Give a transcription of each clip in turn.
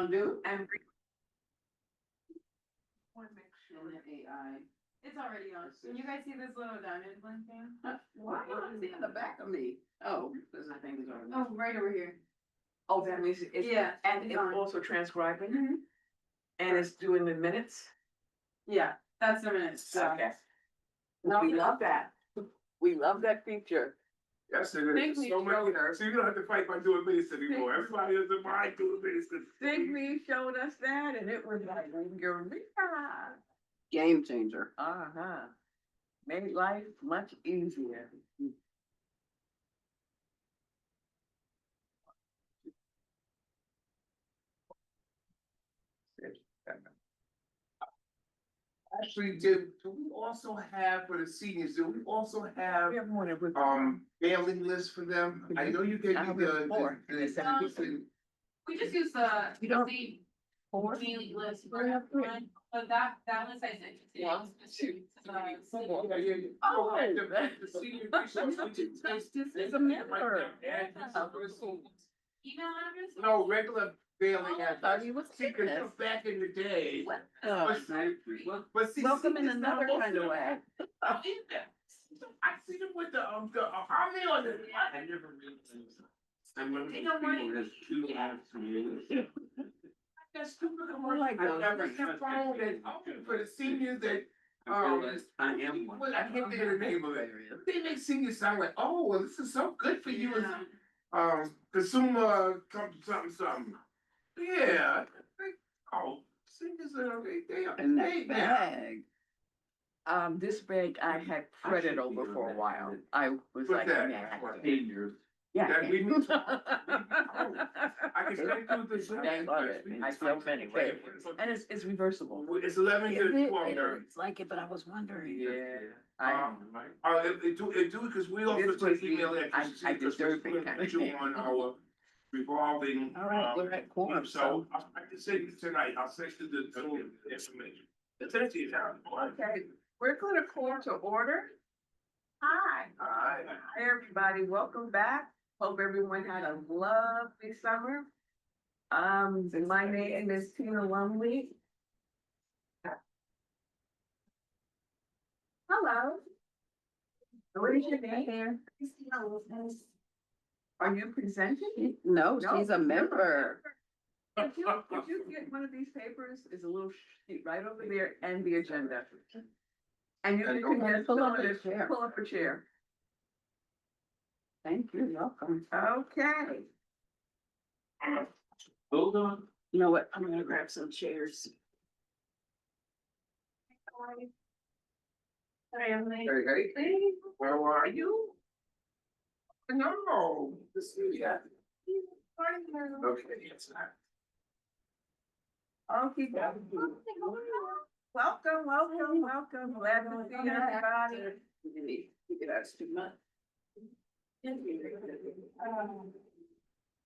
Undo. And Want to make sure that AI. it's already on. Can you guys see this little diamond blinking? Why not see in the back of me? Oh, because I think it's on. Oh, right over here. Oh, that means it's. Yeah, And it's it's on. also transcribing Mhm. and it's doing the minutes. Yeah, that's the minutes. So. Okay. We love that. We love that feature. Yes, Think there's we so much, showed- so you don't have to fight by doing minutes anymore. Everybody doesn't mind doing minutes. Digby showed us that and it was like, Eureka. Game changer. Uh-huh. Made life much easier. Actually, do we also have for the seniors, do we also have, We have more than we. mailing lists for them? I know you gave I me have four. the. We just use the You don't- same Four? mailing list We have three. but that list I sent you. One, two, four. Yeah, yeah, yeah. Oh, The senior resource, we did- This is a member. Yeah, this is for the seniors. Email address? No, regular mailing Oh, I address. thought you was See, 'cause back in the day. Oh, But see, welcome in seniors another now, kind of way. I see them with the, how many on the? I never read things. I'm one of They those don't people want- that has two apps to use. That stupid I commercial. like I those. never have phone that, for the seniors that, I realized I am one. well, I can't think of the name of it. They make seniors sound like, oh, well, this is so good for you as, Yeah. consumer, something. Yeah, oh, seniors are, they are. In they- that bag. This bag I had fretted over for a while. I was What's like, that? man. Seniors. Yeah. That we need to- I can send you the Zoom. I love it. I so many ways. And it's reversible. It's 11 Is to it? 12. It's like it, but I was wondering. Yeah. I It do, because we also This was take email the- addresses. I because deserve we're it. gonna put you on our revolving. All right, we're at quorum, So I can send you tonight, I'll send you the Zoom information. It's actually down. Okay, we're gonna call to order. Hi. Hi. Hi, everybody. Welcome back. Hope everyone had a lovely summer. My name is Tina Lumley. Hello. What is your name? Are you presenting? No, she's a member. Could you get one of these papers? There's a little sheet right over there and the agenda. And you And can go just pull up a just chair. pull up a chair. Thank you, welcome. Okay. Hold on. You know what, I'm gonna grab some chairs. Hey, hey, where are you? No, this is, yeah. Okay, it's not. Okay. Welcome, welcome. Glad to see everybody. That's too much.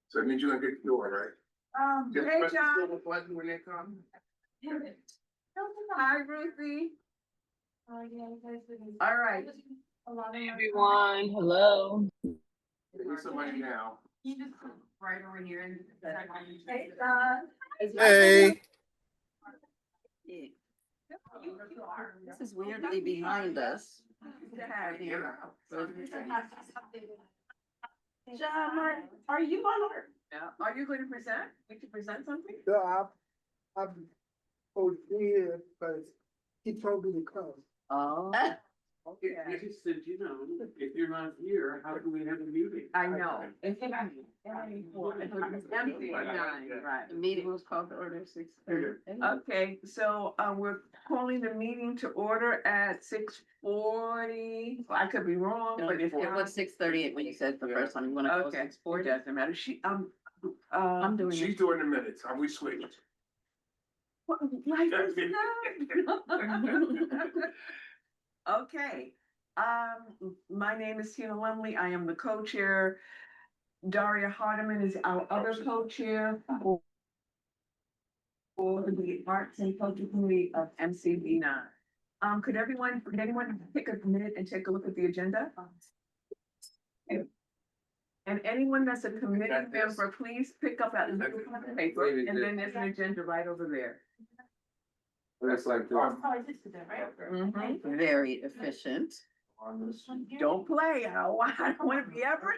So it means you're gonna get the door, right? Just Hey, press the John. silver button when they come. Hi, Ruthie. All right. Hey everyone, hello. There's somebody now. You just put right over here and. Hey, John. Hey, This is weirdly behind us. John, are you on our? Yeah. Are you going to present? Would you present something? no, I'm over here, but he told me to come. Oh. Okay. I just said, you know, if you're not here, how can we have a meeting? I know. It's empty, right. The meeting was called to order 6:30. Okay, so, we're calling the meeting to order at 6:40. I could be wrong, No, but if it was 6:38 when you said the first time, you wanna go okay, 6:40? it doesn't matter. I'm doing She's it. doing the minutes, and we switched. Life is good. Okay, my name is Tina Lumley. I am the co-chair. Daria Hardeman is our other co-chair for the Arts and Culture Committee of MCB9. Could anyone take a minute and take a look at the agenda? And anyone that's a committee member, please pick up that little piece of paper, and then there's an agenda right over there. That's like. Oh, I just did that, right? Mhm. Very efficient. Don't play, I don't wanna be ever,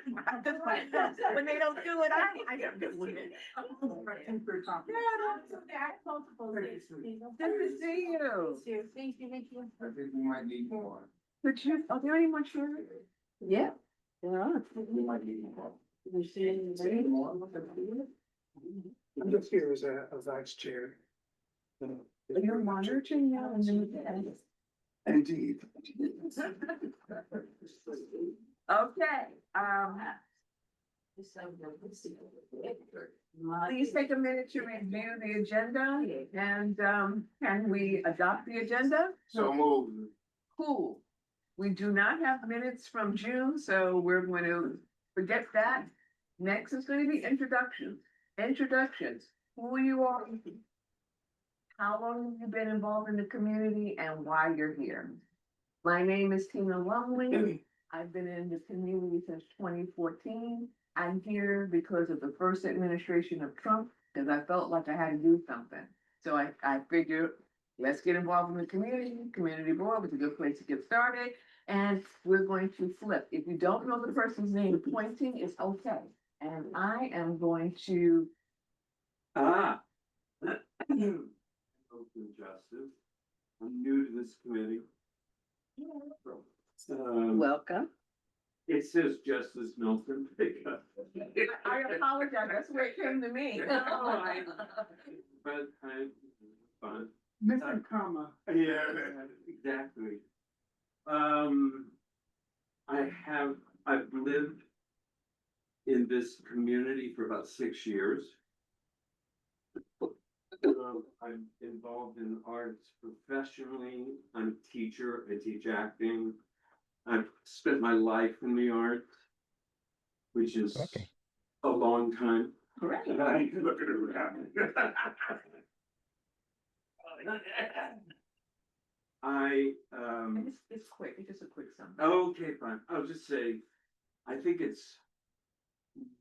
when they don't do it, I don't do it. Good to see you. Thank you. I think we might need more. But you, are there any more chairs? Yeah. We might need more. I'm just here as a vice chair. You're monitoring now and then. Indeed. Okay, please take a minute to review the agenda and, can we adopt the agenda? So move. Cool. We do not have minutes from June, so we're going to forget that. Next is going to be introductions. Introductions. Who are you all? How long have you been involved in the community and why you're here? My name is Tina Lumley. I've been in the community since 2014. I'm here because of the first administration of Trump, because I felt like I had to do something. So I figured, let's get involved in the community. Community board was a good place to get started. And we're going to flip. If you don't know the person's name, pointing is okay. And I am going to. Open justice. I'm new to this committee. Welcome. It says Justice Milton. I apologize, that's where it came to me. But I'm fine. Mr. Comma. Yeah, exactly. I've lived in this community for about 6 years. I'm involved in arts professionally. I'm a teacher, I teach acting. I've spent my life in the arts, which is a long time. Correct. Look at her around. It's quick, it's just a quick summary. Okay, fine. I'll just say, I think it's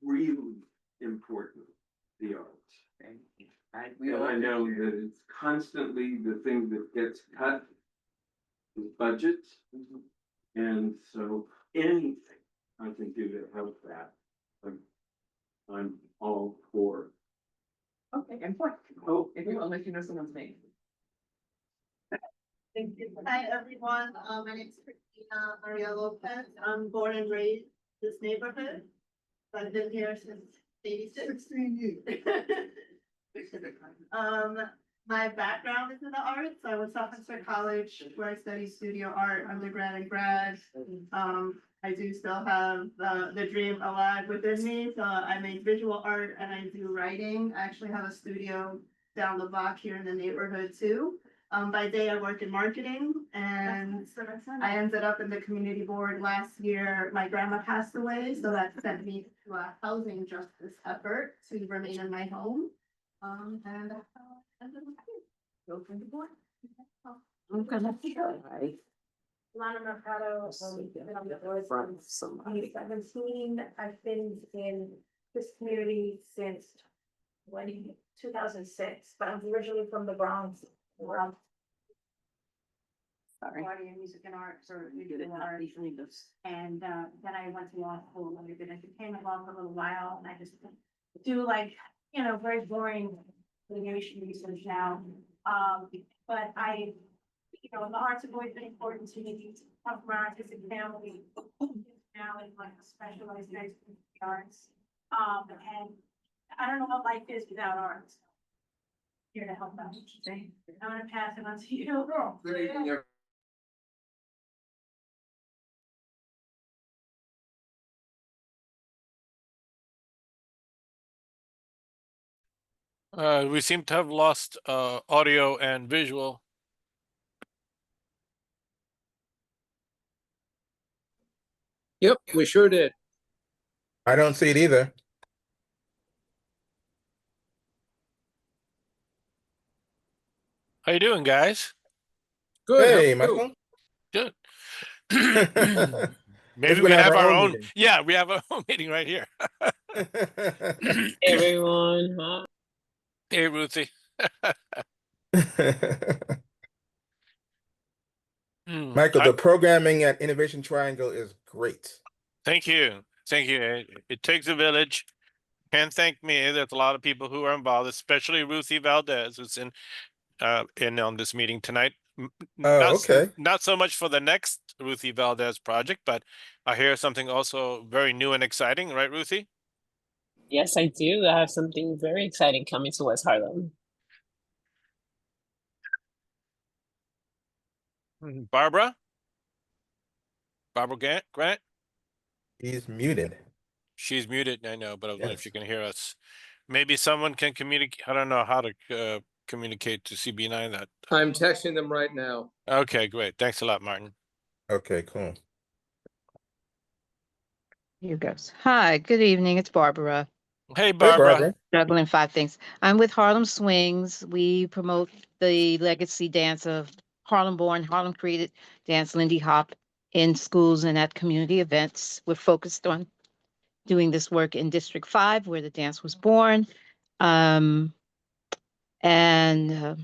really important, the arts. And I know that it's constantly the thing that gets cut is budgets. And so anything I can do to help that, I'm all for. Okay, and what? Oh, If you, unless you know someone's name. Hi, everyone. My name is Christina Maria Lopez. I'm born and raised this neighborhood. I've been here since '86. 16 years. My background is in the arts. I went to Southwestern College where I studied studio art, undergrad and grad. I do still have the dream alive within me. So I make visual art and I do writing. I actually have a studio down the block here in the neighborhood too. By day, I work in marketing and I ended up in the community board last year. My grandma passed away, so that sent me to a housing justice effort to remain in my home. And that's how I ended up here. Go from the board. I'm gonna try. Lana Mercado, been on the board since 2017. I've been in this community since 2006, but I'm originally from the Bronx. Sorry. Audio, music and arts or Get visual it out art. behind us. And then I went to law school and I did entertainment law for a little while and I just do like, very boring litigation research now. But the arts have always been important to me. Come from an artistic family. Now in like specialized in the arts. And I don't know what life is without arts. Here to help out. I'm gonna pass it on to you. Good evening, We seem to have lost audio and visual. Yep, we sure did. I don't see it either. How you doing, guys? Good. Hey, how are you? Michael. Good. Maybe we're we gonna have have our our own own. meeting. Yeah, we have our own meeting right here. Everyone, huh? Hey, Ruthie. Hmm, Michael, the programming at Innovation Triangle is great. thank you. Thank you. It takes a village. Can't thank me. There's a lot of people who are involved, especially Ruthie Valdez, who's in on this meeting tonight. Oh, okay. Not so much for the next Ruthie Valdez project, but I hear something also very new and exciting, right, Ruthie? Yes, I do. I have something very exciting coming to West Harlem. Barbara? Barbara Grant? He's muted. She's muted, I know, but I was wondering if Yes. she can hear us. Maybe someone can communicate. I don't know how to communicate to CB9 that. I'm texting them right now. Okay, great. Thanks a lot, Martin. Okay, cool. Here goes. Hi, good evening. It's Barbara. Hey, Hey, Barbara. Barbara. Juggling five things. I'm with Harlem Swings. We promote the legacy dance of Harlem-born, Harlem-created dance, Lindy Hop, in schools and at community events. We're focused on doing this work in District 5, where the dance was born. Um, and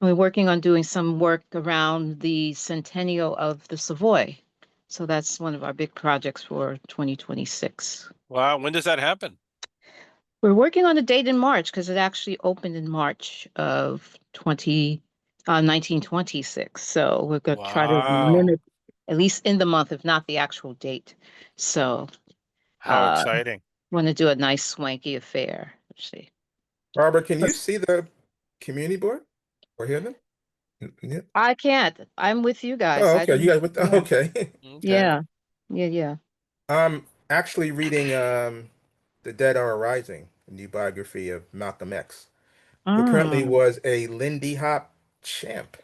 we're working on doing some work around the centennial of the Savoy. So that's one of our big projects for 2026. Wow, when does that happen? We're working on a date in March because it actually opened in March of 1926. So we're going to try to Wow, mimic at least in the month, if not the actual date. So how exciting. want to do a nice swanky affair. Let's see. Barbara, can you see the community board or hear them? Yeah. I can't. I'm with you guys. Oh, I okay. You don't. guys with Yeah. okay. Okay. Yeah. Yeah. Yeah. I'm actually reading The Dead Are Rising, a new biography of Malcolm X, who apparently Mm. was a Lindy Hop champ.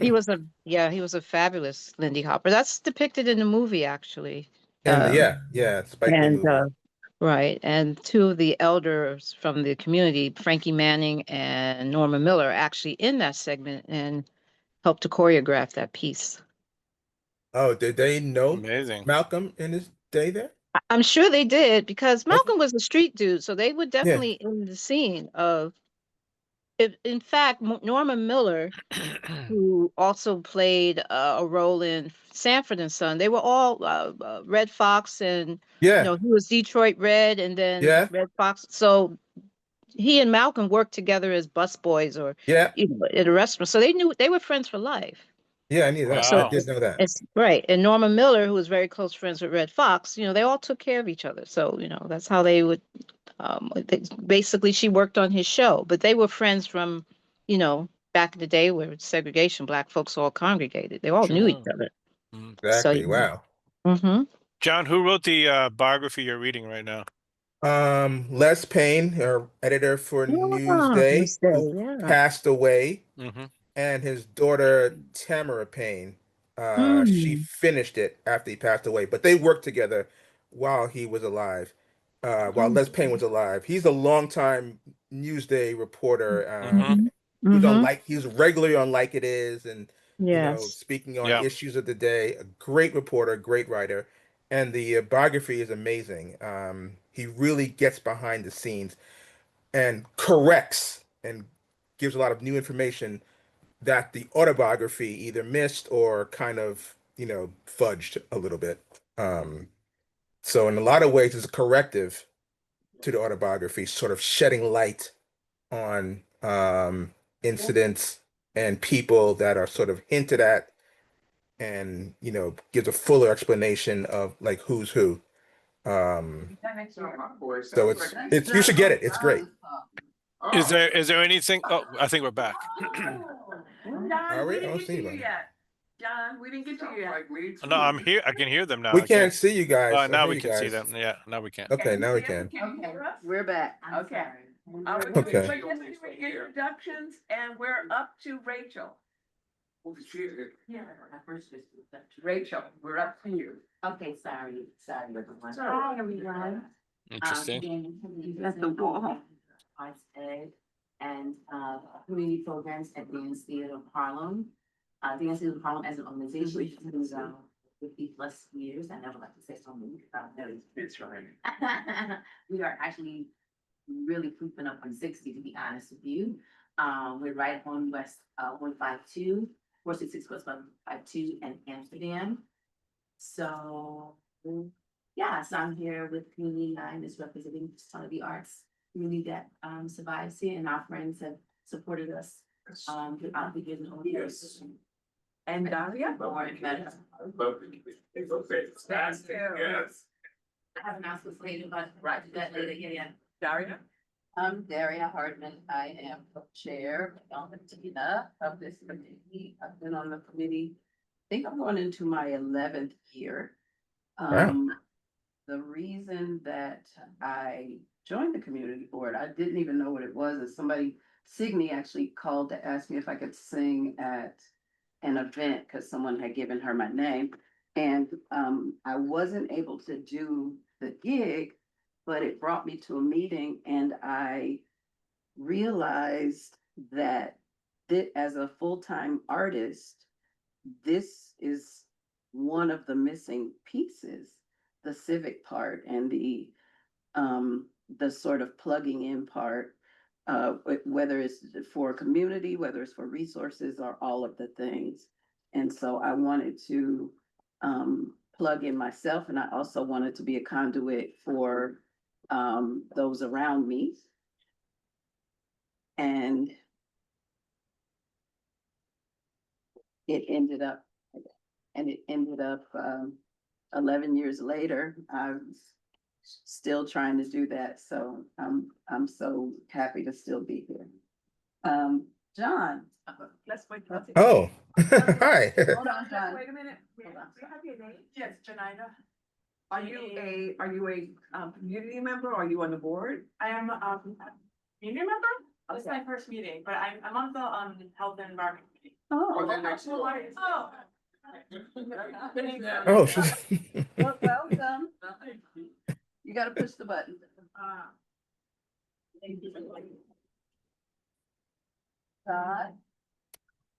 He was a he was a fabulous Lindy Hopper. That's depicted in the movie actually. And Um, yeah, Spike Lee and movie. Right. And two of the elders from the community, Frankie Manning and Norma Miller, are actually in that segment and helped to choreograph that piece. Oh, did they know Amazing. Malcolm in his day there? I'm sure they did because Okay. Malcolm was a street dude, so they were Yeah. definitely in the scene of. In fact, Norma Miller, who also played a role in Sanford and Son, they were all Red Fox, and Yeah. he was Detroit Red, and then Yeah. Red Fox. So he and Malcolm worked together as busboys or Yeah. at a restaurant. So they were friends for life. Yeah, I knew that. I Wow. did know that. It's right. And Norma Miller, who was very close friends with Red Fox, they all took care of each other. So, that's how they would basically she worked on his show, but they were friends from, back in the day where segregation, black folks all congregated. They all knew each Sure. other. Mm. So, Exactly. Wow. mm-hmm. John, who wrote the biography you're reading right now? Les Payne, our editor for Yeah, Newsday, who Tuesday, yeah. passed away, Mm-hmm. and his daughter Tamara Payne. She Mm. finished it after he passed away, but they worked together while he was alive, while Les Payne was alive. He's a longtime Newsday reporter. Mm-hmm. Mm-hmm. He was regularly on Like It Is, and Yes. speaking on Yeah. issues of the day. A great reporter, great writer, and the biography is amazing. He really gets behind the scenes and corrects and gives a lot of new information that the autobiography either missed or kind of, fudged a little bit. So in a lot of ways, it's a corrective to the autobiography, sort of shedding light on incidents and people that are sort of hinted at, and gives a fuller explanation of like who's who. So it's you should get it. It's great. Is there anything? Oh, I think we're back. Are John, we? we I don't didn't get see to you anybody. yet. John, we didn't get to you yet. No, I'm here. I can hear them now. We I can't. can't see you guys. I Now hear we you can see guys. them. Yeah, now we can. Okay, now we can. Can you hear us? We're back. Okay. Okay. We're just doing introductions and we're up to Rachel. Yeah. Rachel, we're up to you. Okay, sorry, everyone. Hi, everyone. Interesting. At the wall. Arts Ed and community programs at Dance Theater of Harlem. Dance Theater of Harlem as an organization is 50+ years. I never like to say something because I know It's right. we are actually really creeping up on 60, to be honest with you. We're right on West 152, 466 West 152 in Amsterdam. So yeah, so I'm here with Community 9, is representing some of the arts community that survives here, and our friends have supported us throughout the years. Yes. And Daria? Yes. I have announcements later, but right to that later, yeah. Daria? I'm Daria Hartman. I am co-chair of this committee. I've been on the committee. I think I'm going into my 11th year. The reason that I joined the community board, I didn't even know what it was. And somebody, Signe actually called to ask me if I could sing at an event because someone had given her my name. And I wasn't able to do the gig, but it brought me to a meeting and I realized that as a full-time artist, this is one of the missing pieces, the civic part and the sort of plugging in part, whether it's for community, whether it's for resources or all of the things. And so I wanted to plug in myself, and I also wanted to be a conduit for those around me. And it ended up 11 years later, I was still trying to do that. So I'm so happy to still be here. John. Let's wait. Oh, hi. Hold on, John. Wait a minute. Hold on. Do you have your name? Yes, Janina. Are you a community member? Are you on the board? I am community member. This is my first meeting, but I'm on the health and environment committee. Oh. Oh, she's Welcome. You gotta push the button. God.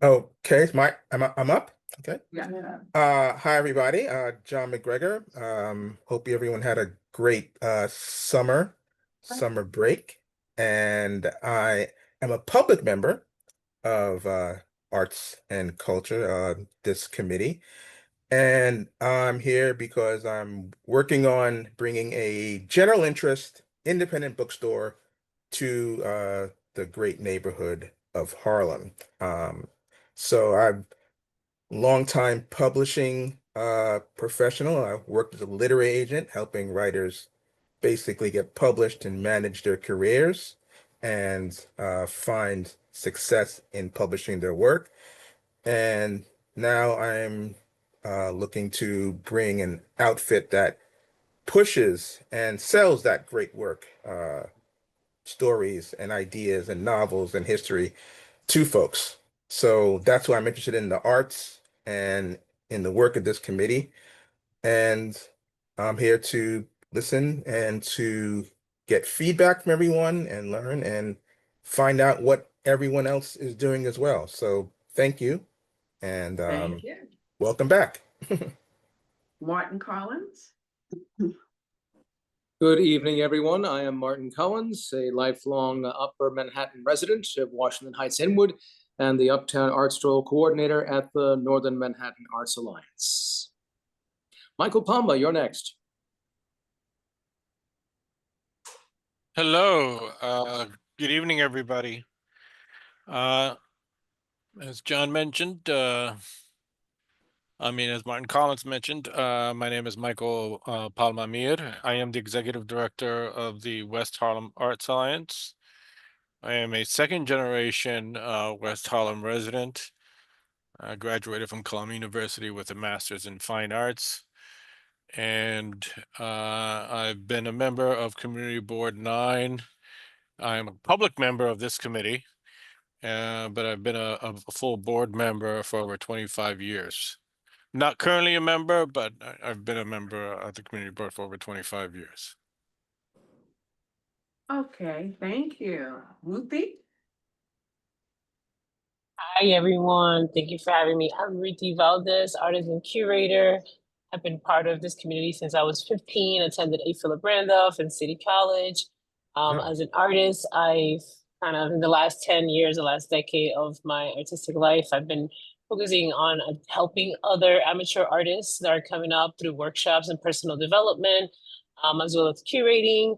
okay. It's I'm up. Okay. Yeah. Hi everybody. John McGregor. Hope everyone had a great summer break. And I am a public member of Arts and Culture, this committee. And I'm here because I'm working on bringing a general interest independent bookstore to the great neighborhood of Harlem. So I'm longtime publishing professional. I worked as a literary agent, helping writers basically get published and manage their careers and find success in publishing their work. And now I'm looking to bring an outfit that pushes and sells that great work, stories and ideas and novels and history to folks. So that's why I'm interested in the arts and in the work of this committee. And I'm here to listen and to get feedback from everyone and learn and find out what everyone else is doing as well. So thank you. And Thank you. welcome back. Martin Collins. Good evening, everyone. I am Martin Collins, a lifelong Upper Manhattan resident of Washington Heights Inwood and the Uptown Art Stroll coordinator at the Northern Manhattan Arts Alliance. Michael Palma, you're next. Hello, good evening, everybody. As John mentioned, as Martin Collins mentioned, my name is Michael Palma-Mir. I am the executive director of the West Harlem Arts Alliance. I am a second generation West Harlem resident. I graduated from Columbia University with a master's in fine arts. And I've been a member of Community Board 9. I'm a public member of this committee, but I've been a full board member for over 25 years. Not currently a member, but I've been a member of the community board for over 25 years. Okay, thank you. Ruthie? Hi, everyone. Thank you for having me. I'm Ruthie Valdez, artist and curator I've been part of this community since I was 15, attended A. Philip Randolph and City College. Nice. As an artist, I've kind of, in the last 10 years, the last decade of my artistic life, I've been focusing on helping other amateur artists that are coming up through workshops and personal development, as well as curating.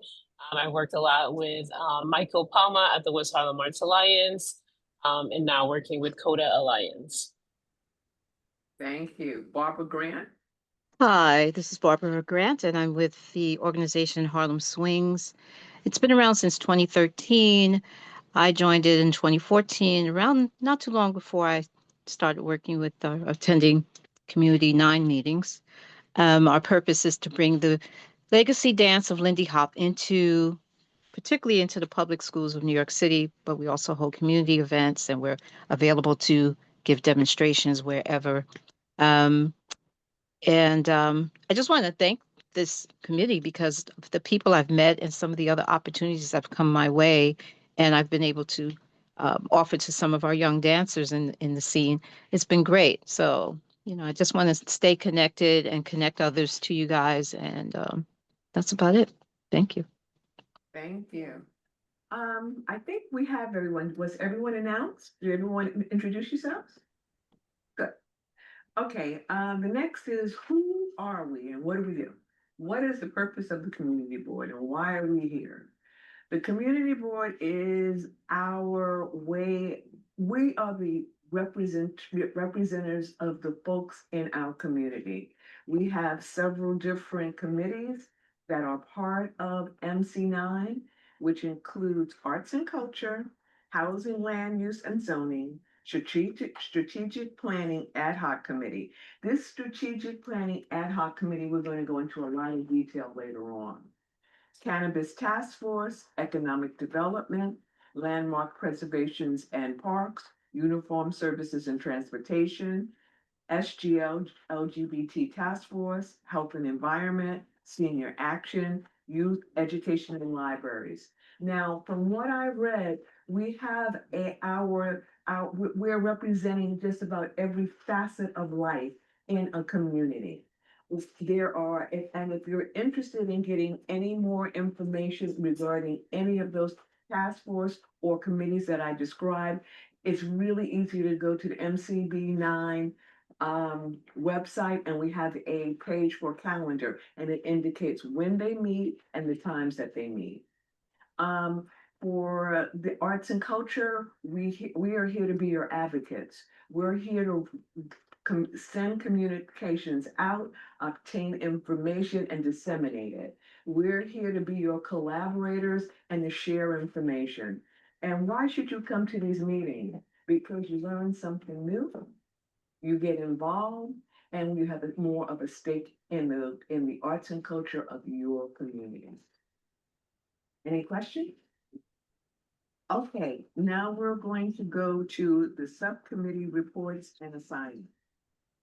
I worked a lot with Michael Palma at the West Harlem Arts Alliance, and now working with Coda Alliance. Thank you. Barbara Grant? Hi, this is Barbara Grant, and I'm with the organization Harlem Swings. It's been around since 2013. I joined it in 2014, around not too long before I started working with attending MCB9 meetings. Our purpose is to bring the legacy dance of Lindy Hop particularly into the public schools of New York City, but we also hold community events and we're available to give demonstrations wherever. I just want to thank this committee because of the people I've met and some of the other opportunities that have come my way, and I've been able to offer to some of our young dancers in the scene. It's been great. So, I just want to stay connected and connect others to you guys, and that's about it. Thank you. Thank you. I think we have everyone. Was everyone announced? Did everyone introduce yourselves? Good. Okay, the next is who are we and what do we do? What is the purpose of the community board and why are we here? The community board is our way, we are the representatives of the folks in our community. We have several different committees that are part of MC9, which includes arts and culture, housing, land use and zoning, strategic planning ad hoc committee. This strategic planning ad hoc committee, we're going to go into a lot of detail later on. Cannabis Task Force, Economic Development, Landmark Preservations and Parks, Uniform Services and Transportation, SGL, LGBT Task Force, Health and Environment, Senior Action, Youth Education and Libraries. Now, from what I read, we have we're representing just about every facet of life in a community. There are, and if you're interested in getting any more information regarding any of those task force or committees that I described, it's really easy to go to the MCB9 website, and we have a page for calendar, and it indicates when they meet and the times that they meet. For the arts and culture, we are here to be your advocates. We're here to send communications out, obtain information, and disseminate it. We're here to be your collaborators and to share information. And why should you come to these meetings? Because you learn something new, you get involved, and you have more of a stake in the arts and culture of your community. Any questions? Okay, now we're going to go to the subcommittee reports and assignments.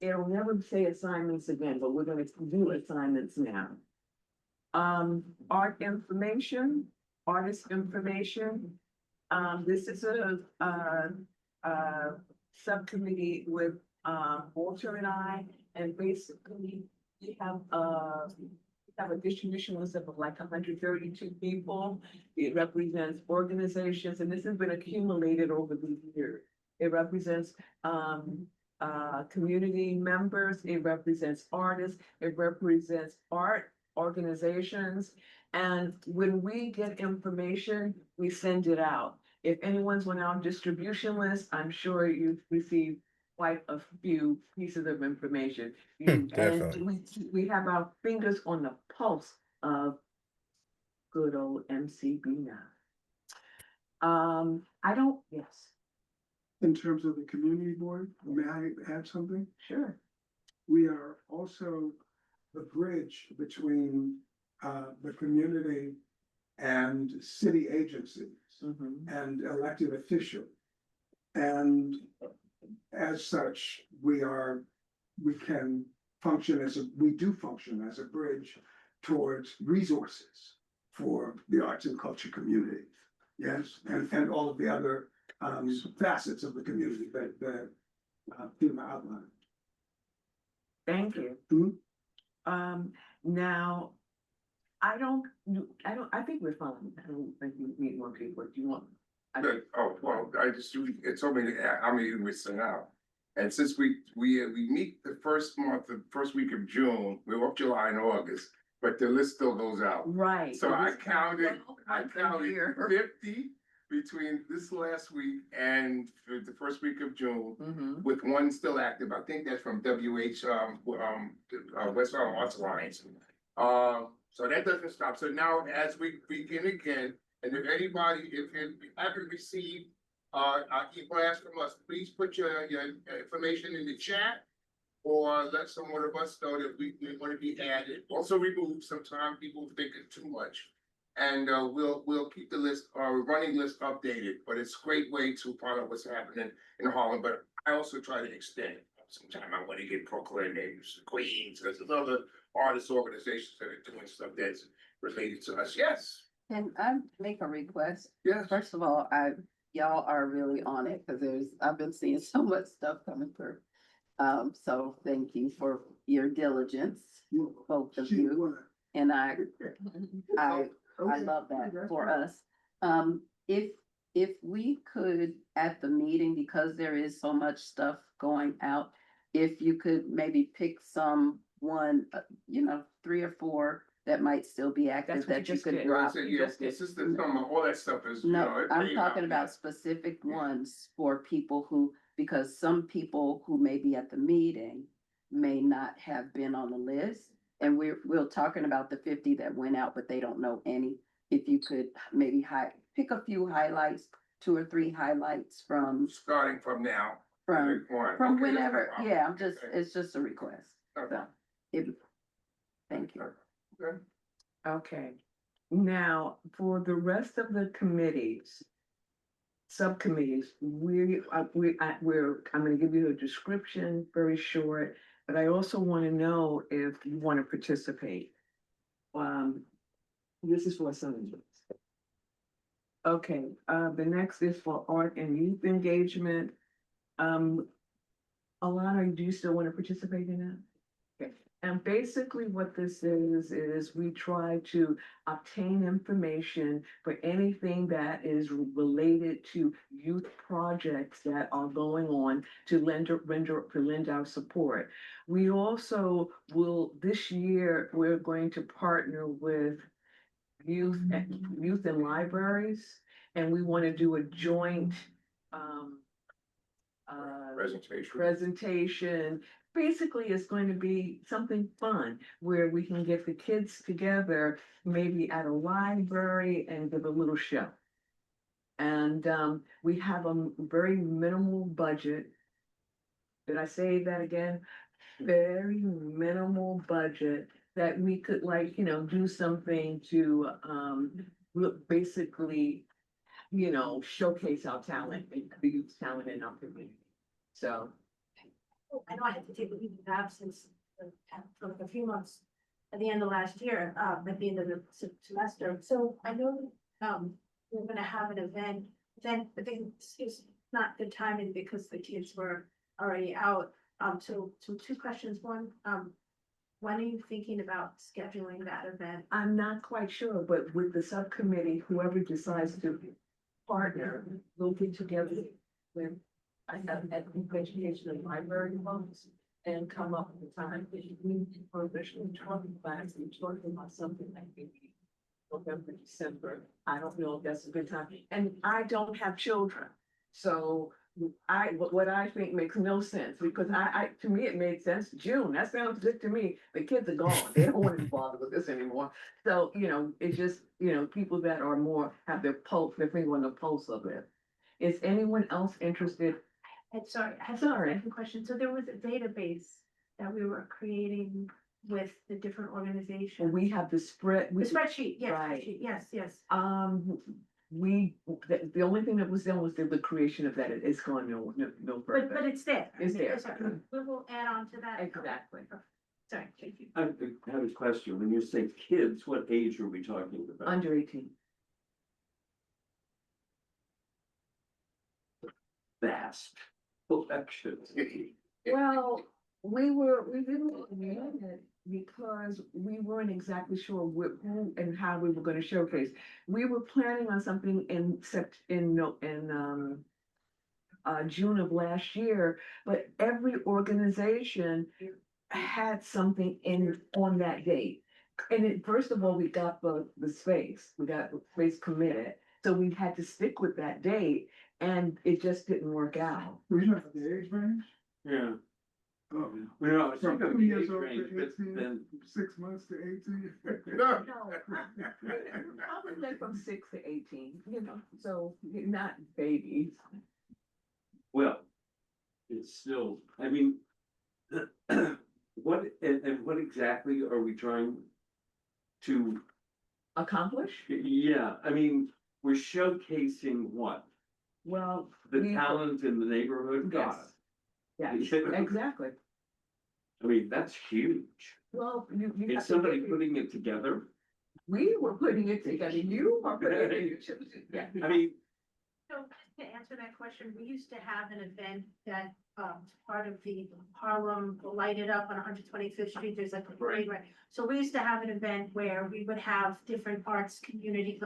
It'll never say assignments again, but we're gonna do assignments now. Art information, artist information. This is a subcommittee with Walter and I, and basically we have a distribution list of like 132 people. It represents organizations, and this has been accumulated over the years. It represents community members, it represents artists, it represents art organizations. And when we get information, we send it out. If anyone's on our distribution list, I'm sure you've received quite a few pieces of information. Definitely. And we have our fingers on the pulse of good old MCB9. Yes, In terms of the community board, may I add something? sure. We are also the bridge between the community and city agencies and elected officials. And as such, we can function we do function as a bridge towards resources for the arts and culture community. Yes, and all of the other facets of the community that FEMA outlined. Thank you. Mhm. Now, I think we're fine. I don't think we need more people. Do you want? Good. Oh, well, it's told me, I'm meeting with Sanaa. And since we meet the first month, the first week of June, we're off July and August, but the list still goes out. Right. So I counted 50. 50 between this last week and the first week of June, Mm-hmm. with one still active. I think that's from West Harlem Arts Alliance. So that doesn't stop. So now as we begin again, and if anybody, if you haven't received e-blast from us, please put your information in the chat, or let someone of us know that we want to be added. Also remove, sometimes people think it's too much. And we'll keep the list, running list updated, but it's a great way to find out what's happening in Harlem. But I also try to extend it. Sometimes I want to get proclaims, Queens, there's other artist organizations that are doing stuff that's related to us. Yes. Can I make a request? Yes. First of all, y'all are really on it, because I've been seeing so much stuff coming through. So thank you for your diligence, both of you, and I love that for us. If we could, at the meeting, because there is so much stuff going out, if you could maybe pick three or four that might still be active that you could drop. All that stuff is. No, I'm talking about specific ones for people who, because some people who may be at the meeting may not have been on the list. And we're talking about the 50 that went out, but they don't know any. If you could maybe pick a few highlights, 2 or 3 highlights from. Starting from now. From Okay, whenever, that's no yeah, problem. it's just a request. Okay. So, thank you. Okay. Okay. Now, for the rest of the committees, subcommittees, I'm gonna give you a description, very short, but I also want to know if you want to participate. This is for some of you. Okay, the next is for art and youth engagement. Alana, do you still want to participate in that? Okay, and basically what this is we try to obtain information for anything that is related to youth projects that are going on to lend our support. We also this year, we're going to partner with youth and libraries, and we want to do a joint presentation. Basically, it's going to be something fun where we can get the kids together, maybe at a library, and give a little show. And we have a very minimal budget. Did I say that again? Very minimal budget that we could do something to basically, showcase our talent, the youth talent in our community. So. I know I had to take a leave of absence for a few months at the end of last year, at the end of the semester. So I know we're gonna have an event. Then I think it's not good timing because the kids were already out. So 2 questions. One, when are you thinking about scheduling that event? I'm not quite sure, but with the subcommittee, whoever decides to partner, we'll get together with, I have education and library folks and come up with a time. We professionally talking class, we're talking about something like maybe November, December. I don't know if that's a good time. And I don't have children. So what I think makes no sense, because to me, it made sense. June, that sounds good to me. The kids are gone. They don't want to be bothered with this anymore. So, it's just, people that are more, have their finger on the pulse of it. Is anyone else interested? And sorry, I have a second question. So there was a database that we were creating with the different organizations. We have the spreadsheet, yes, right. spreadsheet, yes. The only thing that was done was the creation of that. It's gone no further. But it's there. It's there. We will add on to that. Exactly. Sorry, thank you. I have a question. When you say kids, what age are we talking about? Under 18. Vast collections. Well, we didn't because we weren't exactly sure who and how we were gonna showcase. We were planning on something in June of last year, but every organization had something on that date. And first of all, we got the space, we got the space committed, so we had to stick with that date, and it just didn't work out. We don't have the age range. Yeah. Oh, Well, I from think of 2 the years age old range, to but 18, then, 6 months to 18. No, I would say from 6 to 18, so you're not babies. well, it's still, I mean, what, and what exactly are we trying to, Accomplish? yeah, I mean, we're showcasing what? Well. The we- talent in the neighborhood, got Yes, it. exactly. I mean, that's huge. Well, you have Is to somebody get- putting it together? We were putting it together, you are putting it together. Yeah. I mean, So to answer that question, we used to have an event that, part of the Harlem Lighted Up on 125th Street, there's like a parade, right? So we used to have an event where we would have different arts community,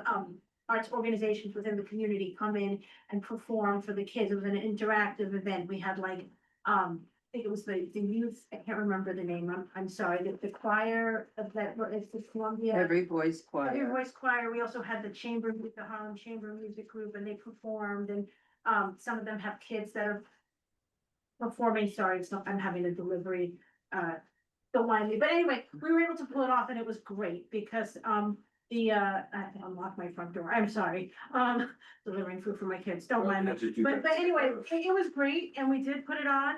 arts organizations within the community come in and perform for the kids. It was an interactive event. We had like, I think it was the youth, I can't remember the name, I'm sorry, the choir of that, it's the Columbia. Every voice Every choir. voice choir, we also had the chamber, the Harlem Chamber Music Group, and they performed, and, some of them have kids that are performing, sorry, so I'm having a delivery, don't mind me, but anyway, we were able to pull it off, and it was great, because, I have to unlock my front door, I'm sorry, delivering food for my kids, don't mind me. that's what you But got. anyway, it was great, and we did put it on,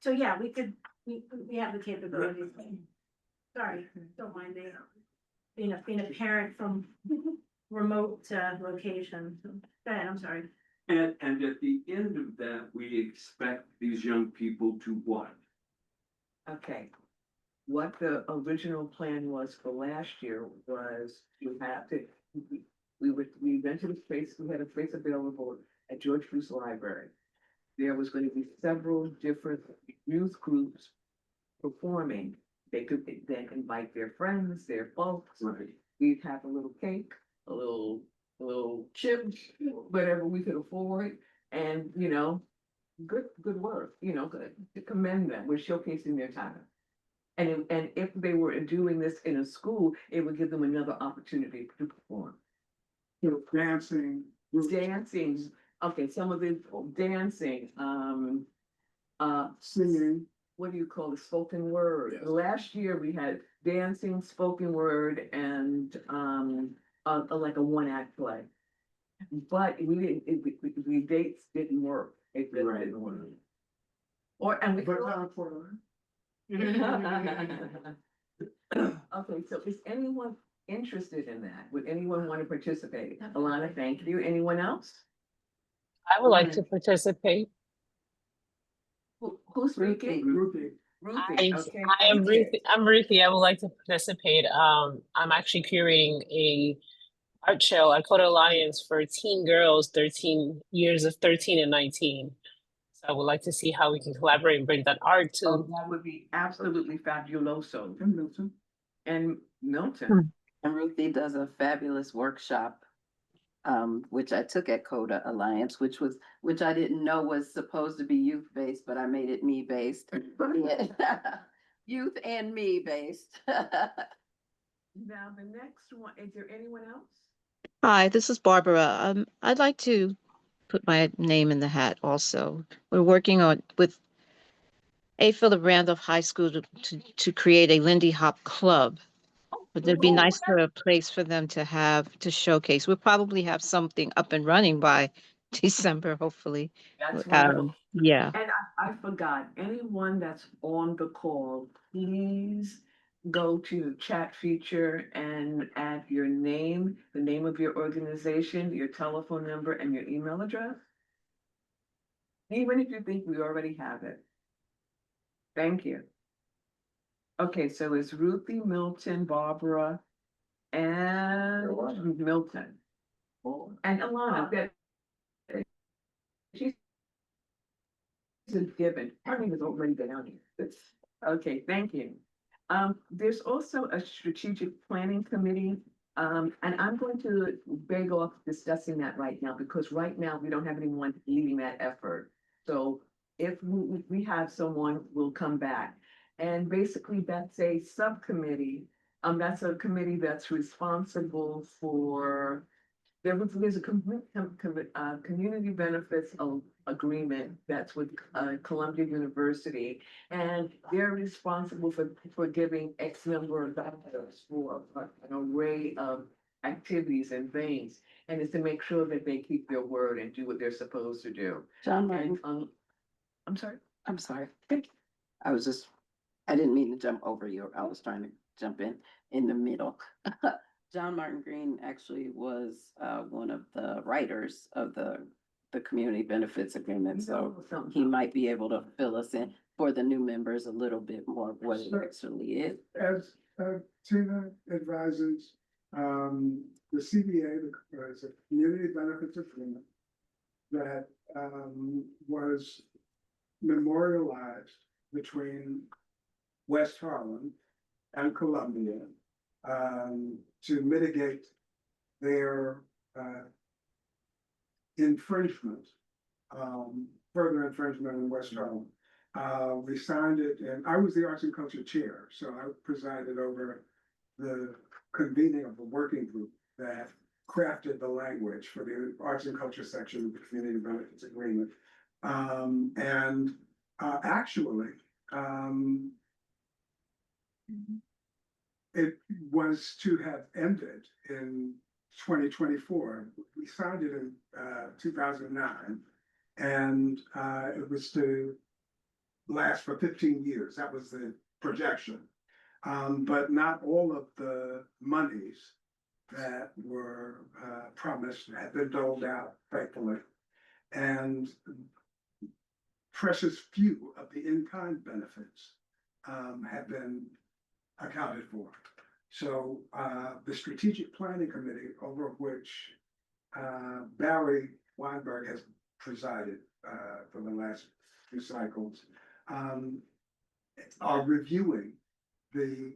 so yeah, we have the capabilities. Sorry, don't mind me, being a parent from remote, location, go ahead, I'm sorry. and at the end of that, we expect these young people to what? Okay. What the original plan was for last year was you have to, we rented a space, we had a space available at George Bruce Library. There was going to be several different youth groups performing. They could then invite their friends, their folks. Right. We'd have a little cake, a little chips, whatever we could afford, and good work. Good to commend them. We're showcasing their talent. And if they were doing this in a school, it would give them another opportunity to perform. Dancing. Dancing, okay, some of the dancing, Singing. what do you call it, spoken word? Yes. Last year we had dancing, spoken word, and like a one-act play. But we didn't, the dates didn't work. It just Right. didn't work. And we. But time for Okay, so is anyone interested in that? Would anyone want to participate? Alana, thank you. Anyone else? I would like to participate. Who's speaking? Ruthie. Ruthie, okay. I am Ruthie. Ruthie. I'm Ruthie. I would like to participate. I'm actually curating a art show at Coda Alliance for teen girls, 13 years of 13 and 19. So I would like to see how we can collaborate and bring that art to. Oh, that would be absolutely fabuloso. And Milton. And Milton. And Ruthie does a fabulous workshop, which I took at Coda Alliance, which I didn't know was supposed to be youth-based, but I made it me-based. Youth and me-based. Now, the next one, is there anyone else? Hi, this is Barbara. I'd like to put my name in the hat also. We're working with A. Philip Randolph High School to create a Lindy Hop Club. But it'd be nice for a place for them to showcase. We'll probably have something up and running by December, hopefully. That's wonderful. Yeah. And I forgot, anyone that's on the call, please go to the chat feature and add your name, the name of your organization, your telephone number, and your email address. Even if you think we already have it. Thank you. Okay, so it's Ruthie, Milton, Barbara, and Milton. And Alana, that she's a given. Her name is already down here. Okay, thank you. There's also a strategic planning committee. And I'm going to beg off discussing that right now because right now we don't have anyone leading that effort. So if we have someone, we'll come back. And basically that's a subcommittee. That's a committee that's responsible for there's a community benefits agreement that's with Columbia University. And they're responsible for giving X number of dollars for an array of activities and things. And it's to make sure that they keep their word and do what they're supposed to do. John And, Martin, I'm sorry. I'm sorry. I was just, I didn't mean to jump over you. I was trying to jump in the middle. John Martin Green actually was one of the writers of the community benefits agreement, so he might be able to fill us in for the new members a little bit more of what it actually is. As Tina advises, the CBA, is a community benefits agreement that was memorialized between West Harlem and Columbia to mitigate their infringement, further infringement in West Harlem. We signed it, and I was the arts and culture chair, so I presided over the convening of the working group that crafted the language for the arts and culture section of the community benefits agreement. Actually, it was to have ended in 2024. We signed it in 2009, and it was to last for 15 years. That was the projection. But not all of the monies that were promised had been doled out faithfully. And precious few of the in-kind benefits have been accounted for. So the strategic planning committee, over which Barry Weinberg has presided for the last few cycles, are reviewing the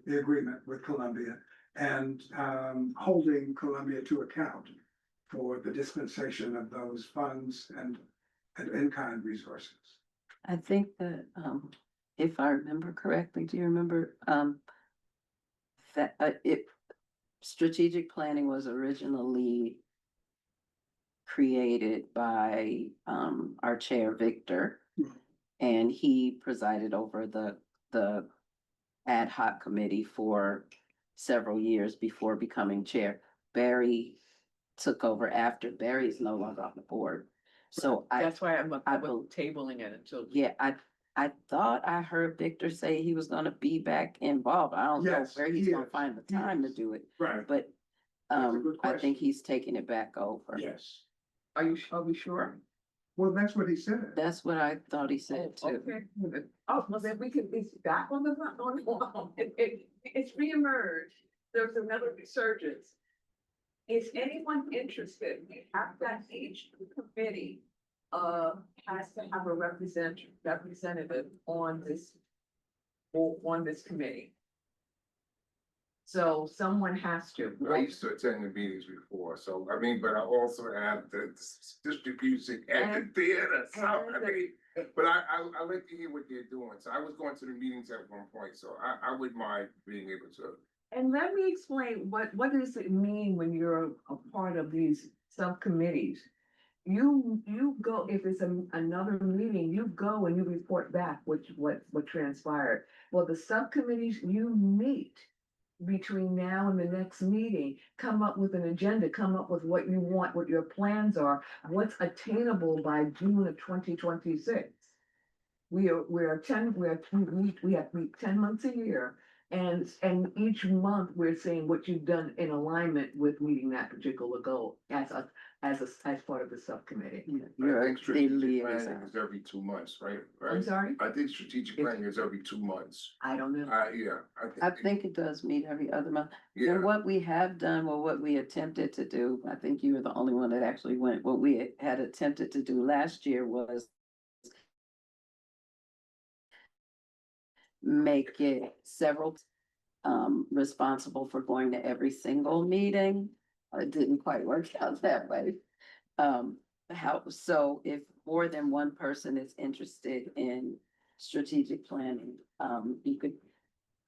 agreement with Columbia and holding Columbia to account for the dispensation of those funds and in-kind resources. I think that, if I remember correctly, do you remember, that, strategic planning was originally created by, our chair, Victor, and he presided over the ad hoc committee for several years before becoming chair. Barry took over after. Barry's no longer on the board. So That's why I'm I will- tabling it until. yeah, I thought I heard Victor say he was gonna be back involved. I don't know Yes, where he's he gonna is. find the He time to is. do it, Right, but That's a good I think question. he's taking it back over. yes. Are we sure? Well, that's what he said. That's what I thought he said too. Okay. Oh, well, then we can, it's back on the, it's reemerged. There's another resurgence. Is anyone interested? We have that each committee has to have a representative on this committee. So someone has to. I used to attend the meetings before, so I mean, but I also have the distribution at the theater, so I mean, but I like to hear what they're doing, so I was going to the meetings at one point, so I wouldn't mind being able to. And let me explain, what does it mean when you're a part of these subcommittees? You go, if it's another meeting, you go and you report back what transpired. Well, the subcommittees, you meet between now and the next meeting, come up with an agenda, come up with what you want, what your plans are, what's attainable by June of 2026. We have to meet 10 months a year. And each month we're saying what you've done in alignment with meeting that particular goal as part of the subcommittee. You're I think the strategic liaison. planning is every 2 months, right? I'm sorry? I think strategic planning is every 2 months. I don't know. Yeah. I think it does meet every other month. Yeah, And what we have done, well, what we attempted to do, I think you were the only one that actually went, what we had attempted to do last year was make it several responsible for going to every single meeting. It didn't quite work out that way. So if more than one person is interested in strategic planning, you could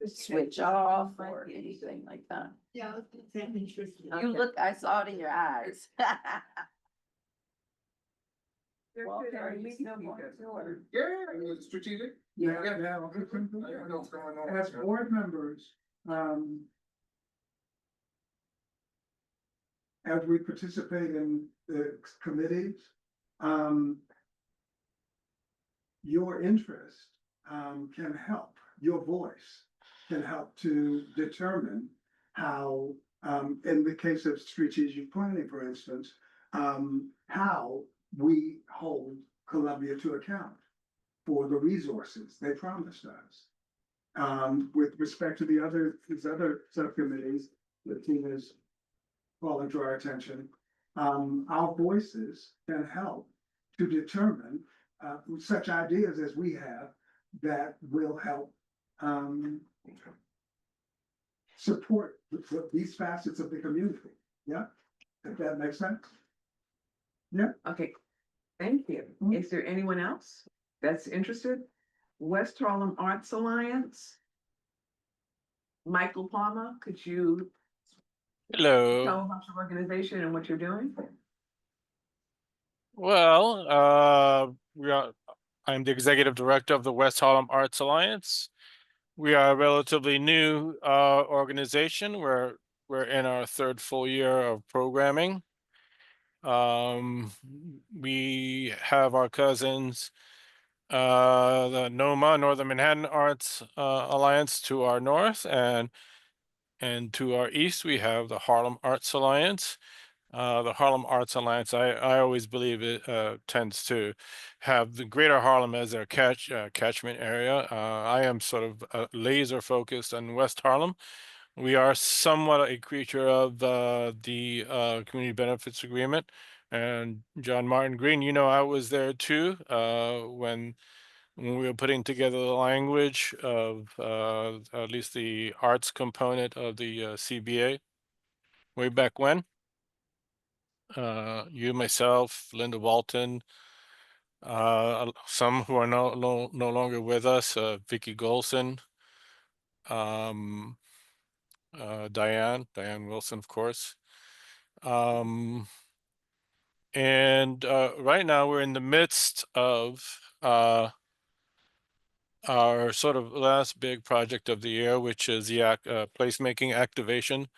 switch off or anything like that. Yeah, that's interesting. You look, I saw it in your eyes. Walter, are you Yeah, it was strategic. Yeah, Yeah. yeah. I don't know what's going on. As board members, as we participate in the committees, your interest, can help, your voice can help to determine how, in the case of strategic planning, for instance, how we hold Columbia to account for the resources they promised us. With respect to these other subcommittees that Tina's calling to our attention, our voices can help to determine, such ideas as we have that will help, support these facets of the community. Yeah, if that makes sense. Yeah. Okay, thank you. Is there anyone else that's interested? West Harlem Arts Alliance? Michael Palmer, could you Hello. tell about your organization and what you're doing? Well, I'm the executive director of the West Harlem Arts Alliance. We are a relatively new organization. We're in our third full year of programming. We have our cousins, the NOMA, Northern Manhattan Arts Alliance, to our north, and to our east we have the Harlem Arts Alliance. The Harlem Arts Alliance, I always believe it tends to have the greater Harlem as their catchment area. I am sort of laser focused on West Harlem. We are somewhat a creature of the Community Benefits Agreement. And John Martin Green, I was there too when we were putting together the language of at least the arts component of the CBA way back when. You, myself, Linda Walton, some who are no longer with us, Vicky Golson, um, Diane Wilson, of course. And right now we're in the midst of our sort of last big project of the year, which is the placemaking activation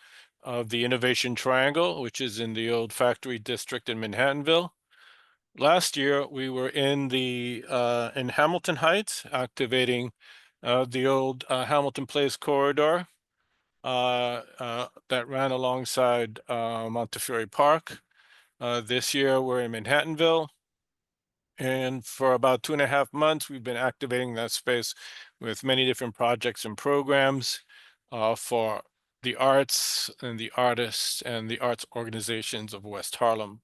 of the Innovation Triangle, which is in the old factory district in Manhattanville. Last year, we were in in Hamilton Heights, activating the old Hamilton Place corridor that ran alongside Montefiore Park. This year, we're in Manhattanville. And for about 2.5 months, we've been activating that space with many different projects and programs for the arts and the artists and the arts organizations of West Harlem.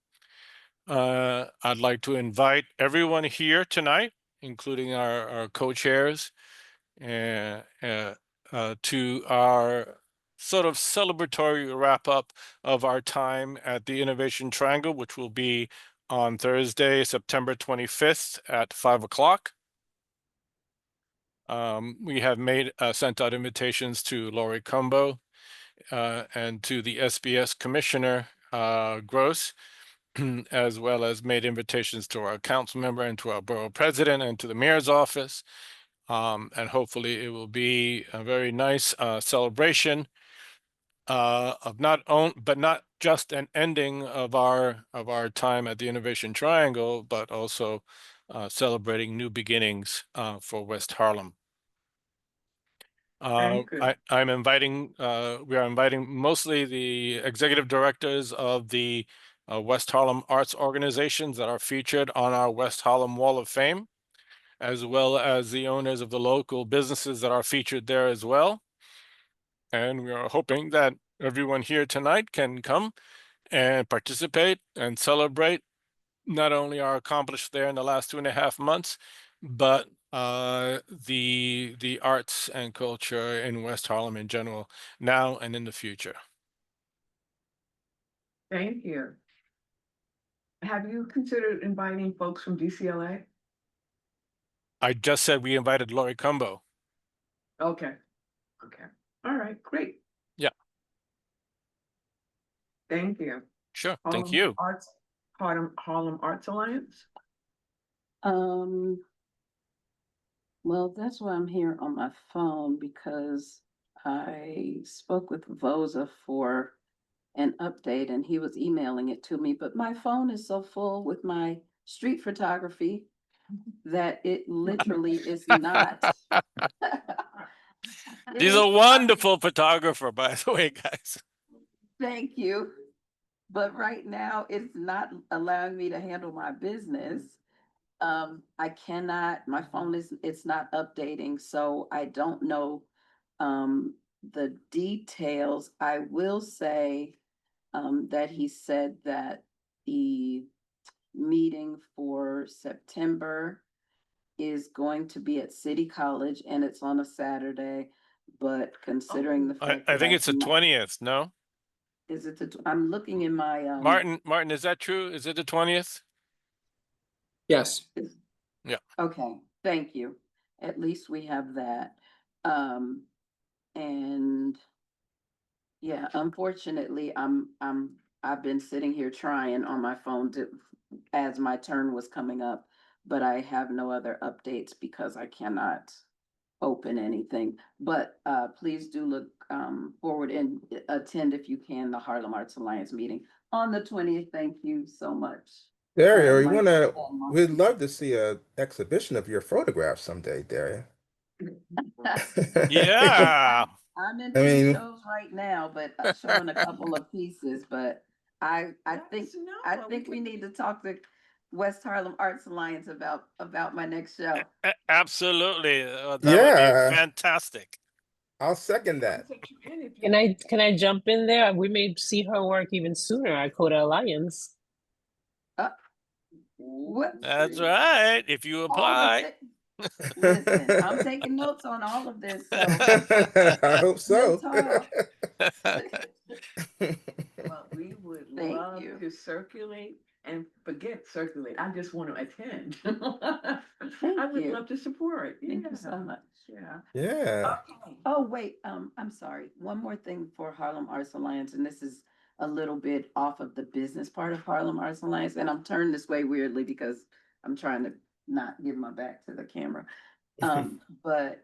I'd like to invite everyone here tonight, including our co-chairs, to our sort of celebratory wrap up of our time at the Innovation Triangle, which will be on Thursday, September 25th at 5 o'clock. We have sent out invitations to Laurie Cumbo and to the SBS Commissioner, Gross, as well as made invitations to our council member and to our borough president and to the mayor's office. And hopefully it will be a very nice celebration of not just an ending of our time at the Innovation Triangle, but also celebrating new beginnings for West Harlem. I'm inviting, we are inviting mostly the executive directors of the West Harlem arts organizations that are featured on our West Harlem Wall of Fame, as well as the owners of the local businesses that are featured there as well. And we are hoping that everyone here tonight can come and participate and celebrate not only our accomplishments there in the last 2.5 months, but The arts and culture in West Harlem in general, now and in the future. Thank you. Have you considered inviting folks from DCLA? I just said we invited Lori Cumbo. Okay, okay, all right, great, Yeah, thank you. sure. Thank you. Harlem Arts Alliance? Um, well, that's why I'm here on my phone because I spoke with Vosa for an update and he was emailing it to me, but my phone is so full with my street photography that it literally is not. It She's is a not. wonderful photographer, by the way, guys. Thank you. But right now, it's not allowing me to handle my business. I cannot, my phone it's not updating, so I don't know the details. I will say that he said that the meeting for September is going to be at City College and it's on a Saturday. But considering the fact I that think it's the 20th, no? is it I'm looking in my Martin, is that true? Is it the 20th? Yes. Yeah. Okay, thank you. At least we have that. And yeah, unfortunately, I've been sitting here trying on my phone to, as my turn was coming up, but I have no other updates because I cannot open anything. But please do look forward and attend if you can the Harlem Arts Alliance meeting on the 20th. Thank you so much. Dario, Michael. we'd love to see a exhibition of your photographs someday, Dario. Yeah. I'm in I some mean- shows right now, but showing a couple of pieces, but I think we need to talk to West Harlem Arts Alliance about my next show. Absolutely. That would be Yeah. fantastic. I'll second that. Can I jump in there? We may see her work even sooner at Coda Alliance. What? That's right. If you All the apply. Listen, I'm taking notes on all of this, so I hope so. good talk. Well, we would Thank love you. to circulate and forget circulate. I just want to attend. Thank I would you. love to support. Thank you Yeah. so much. Yeah. Yeah. Okay. Oh, wait, I'm sorry. One more thing for Harlem Arts Alliance, and this is a little bit off of the business part of Harlem Arts Alliance, and I'm turned this way weirdly because I'm trying to not give my back to the camera. But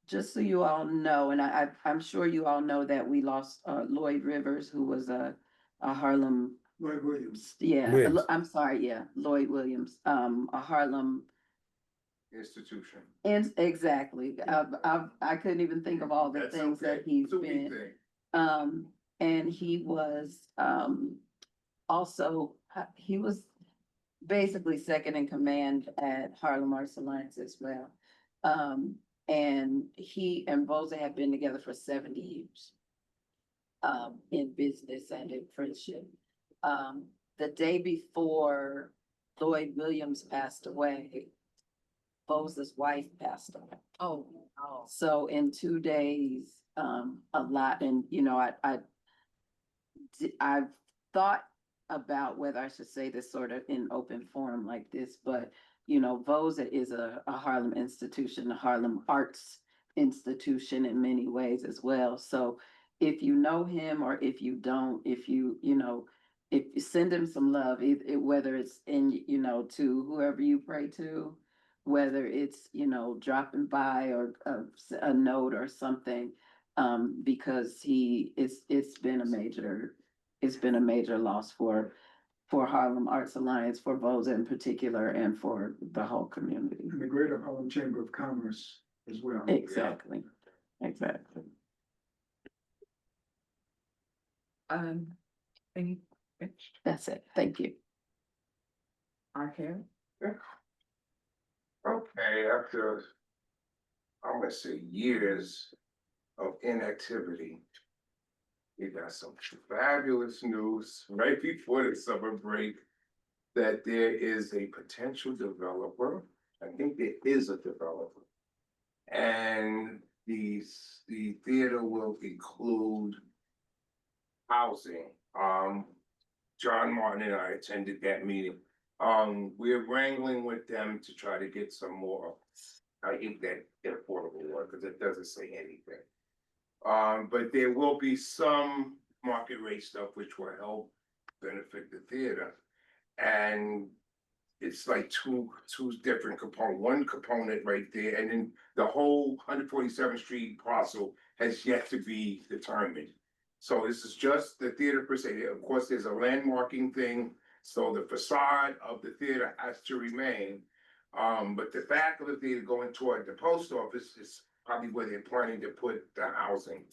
just so you all know, and I'm sure you all know that we lost Lloyd Rivers, who was a Harlem. Lloyd Williams. Yeah, Williams. I'm sorry, yeah, Lloyd Williams, a Harlem. Institution. And exactly, I couldn't even think of all the That's things okay. that he's It's a weak been. thing. And he was also, he was basically second in command at Harlem Arts Alliance as well. And he and Boza have been together for 70 years. In business and in friendship. The day before Lloyd Williams passed away, Boza's wife passed away. Oh. So in 2 days, a lot, and you know, I've thought about whether I should say this sort of in open forum like this, but you know, Vosa is a Harlem institution, a Harlem arts institution in many ways as well. So if you know him or if you don't, if you know, if you send him some love, whether it's in, you know, to whoever you pray to, whether it's, you know, dropping by or a note or something, because it's been a major loss for Harlem Arts Alliance, for Vosa in particular, and for the whole community. And the Greater Harlem Chamber of Commerce as well. Exactly, exactly. Any, That's it. Thank you. our hair? Okay, after, I'm gonna say years of inactivity, we got some fabulous news right before the summer break that there is a potential developer I think there is a developer. And the theater will include housing. John Martin and I attended that meeting. We're wrangling with them to try to get some more, I think that affordable one, because it doesn't say anything. But there will be some market rate stuff which will help benefit the theater. And it's like two different components, one component right there, and then the whole 147th Street parcel has yet to be determined. So this is just the theater per se. Of course, there's a landmarking thing, so the facade of the theater has to remain. But the back of the theater going toward the post office is probably where they're planning to put the housing.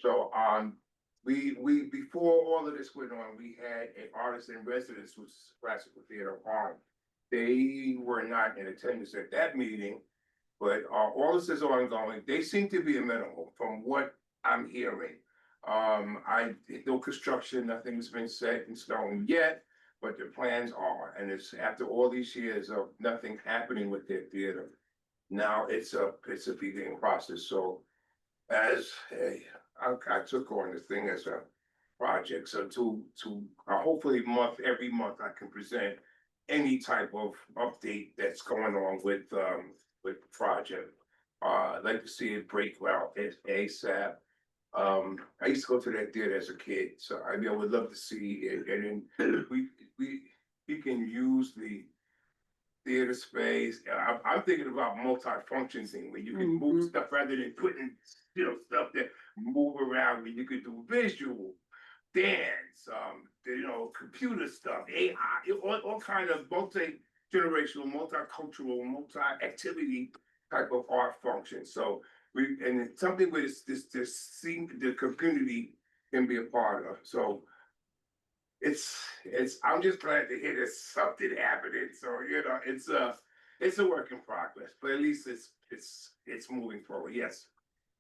So, we before all of this went on, we had an artist in residence who's classical theater arm. They were not in attendance at that meeting, but all this is ongoing. They seem to be amenable from what I'm hearing. No construction, nothing's been set in stone yet, but the plans are, and it's after all these years of nothing happening with their theater. Now it's a beginning process. So as I took on this thing as a project, so to hopefully every month I can present any type of update that's going on with the project. I'd like to see it break ground ASAP. I used to go to that theater as a kid, so I mean I would love to see it, and then we can use the theater space. I'm thinking about multi-function thing where you can move stuff rather than putting stuff that move around. Where you could do visual, dance, computer stuff, AI, all kind of multi-generational, multicultural, multi-activity type of art function. So and it's something where the community can be a part of. So I'm just glad to hear there's something happening. So it's a work in progress, but at least it's moving forward. Yes.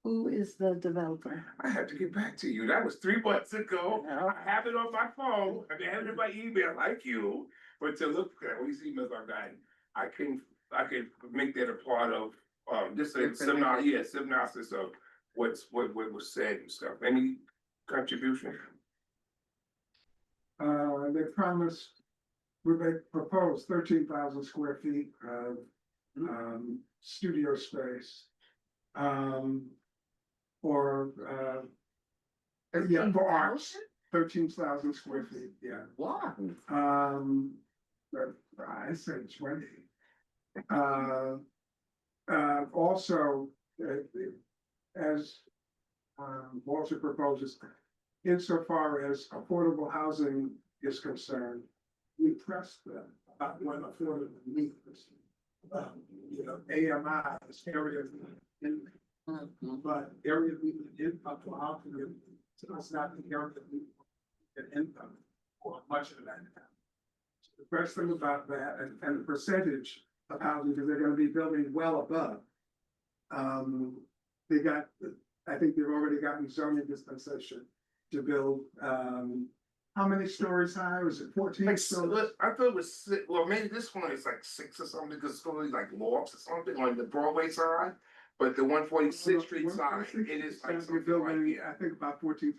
Who is the developer? I have to get back to you. That was 3 months ago. I have it on my phone. I mean, I have it in my email like you. But to look at all these emails I've gotten, I can make that a part of just a synopsis of what was said and stuff. Any contribution? They proposed 13,000 square feet of studio space. For arts, 13,000 square feet, yeah. Wow. I said 20. Also, as Walter proposes, insofar as affordable housing is concerned, we pressed them about what affordable means. AMI is area in, but area median income for housing, so it's not the area median income for much of that. So the question about that and the percentage of housing, because they're gonna be building well above. I think they've already gotten zoning dispensation to build, how many stories high? Was it 14 stories? I thought it was 6. Well, maybe this one is like 6 or something because it's going to be like lofts or something on the Broadway side. But the 146th Street side, it is like something building, like, I think about 13,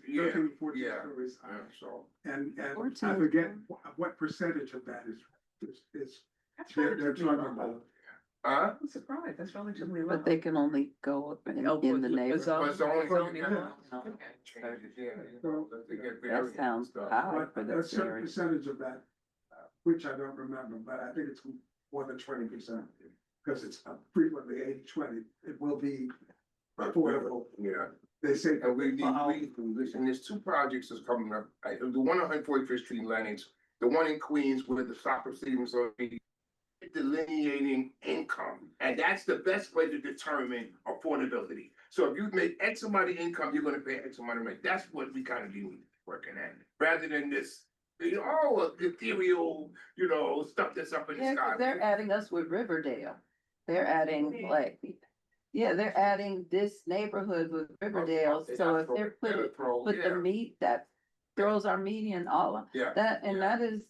14 stories high. so. And I forget what percentage of that is they're talking about. I'm surprised, that's relatively low. But they can only go up in the neighborhood. But it's only Zoning yeah, law. changes, they get That various sounds stuff. high for But a this certain area. percentage of that, which I don't remember, but I think it's more than 20%. Because it's frequently 80-20, it will be affordable. Yeah. They say. And and there's 2 projects that's coming up. The one on 145th Street, Lennox, the one in Queens where the soccer stadium's going to be delineating income. And that's the best way to determine affordability. So if you make X amount of income, you're going to pay X amount of rent. That's what we kind of be working at, rather than this, ethereal, stuff that's up in the Yeah, sky. 'cause they're adding us with Riverdale. They're adding they're adding this neighborhood with Riverdale. So if they're put the that throws our median all Yeah. that, and that is,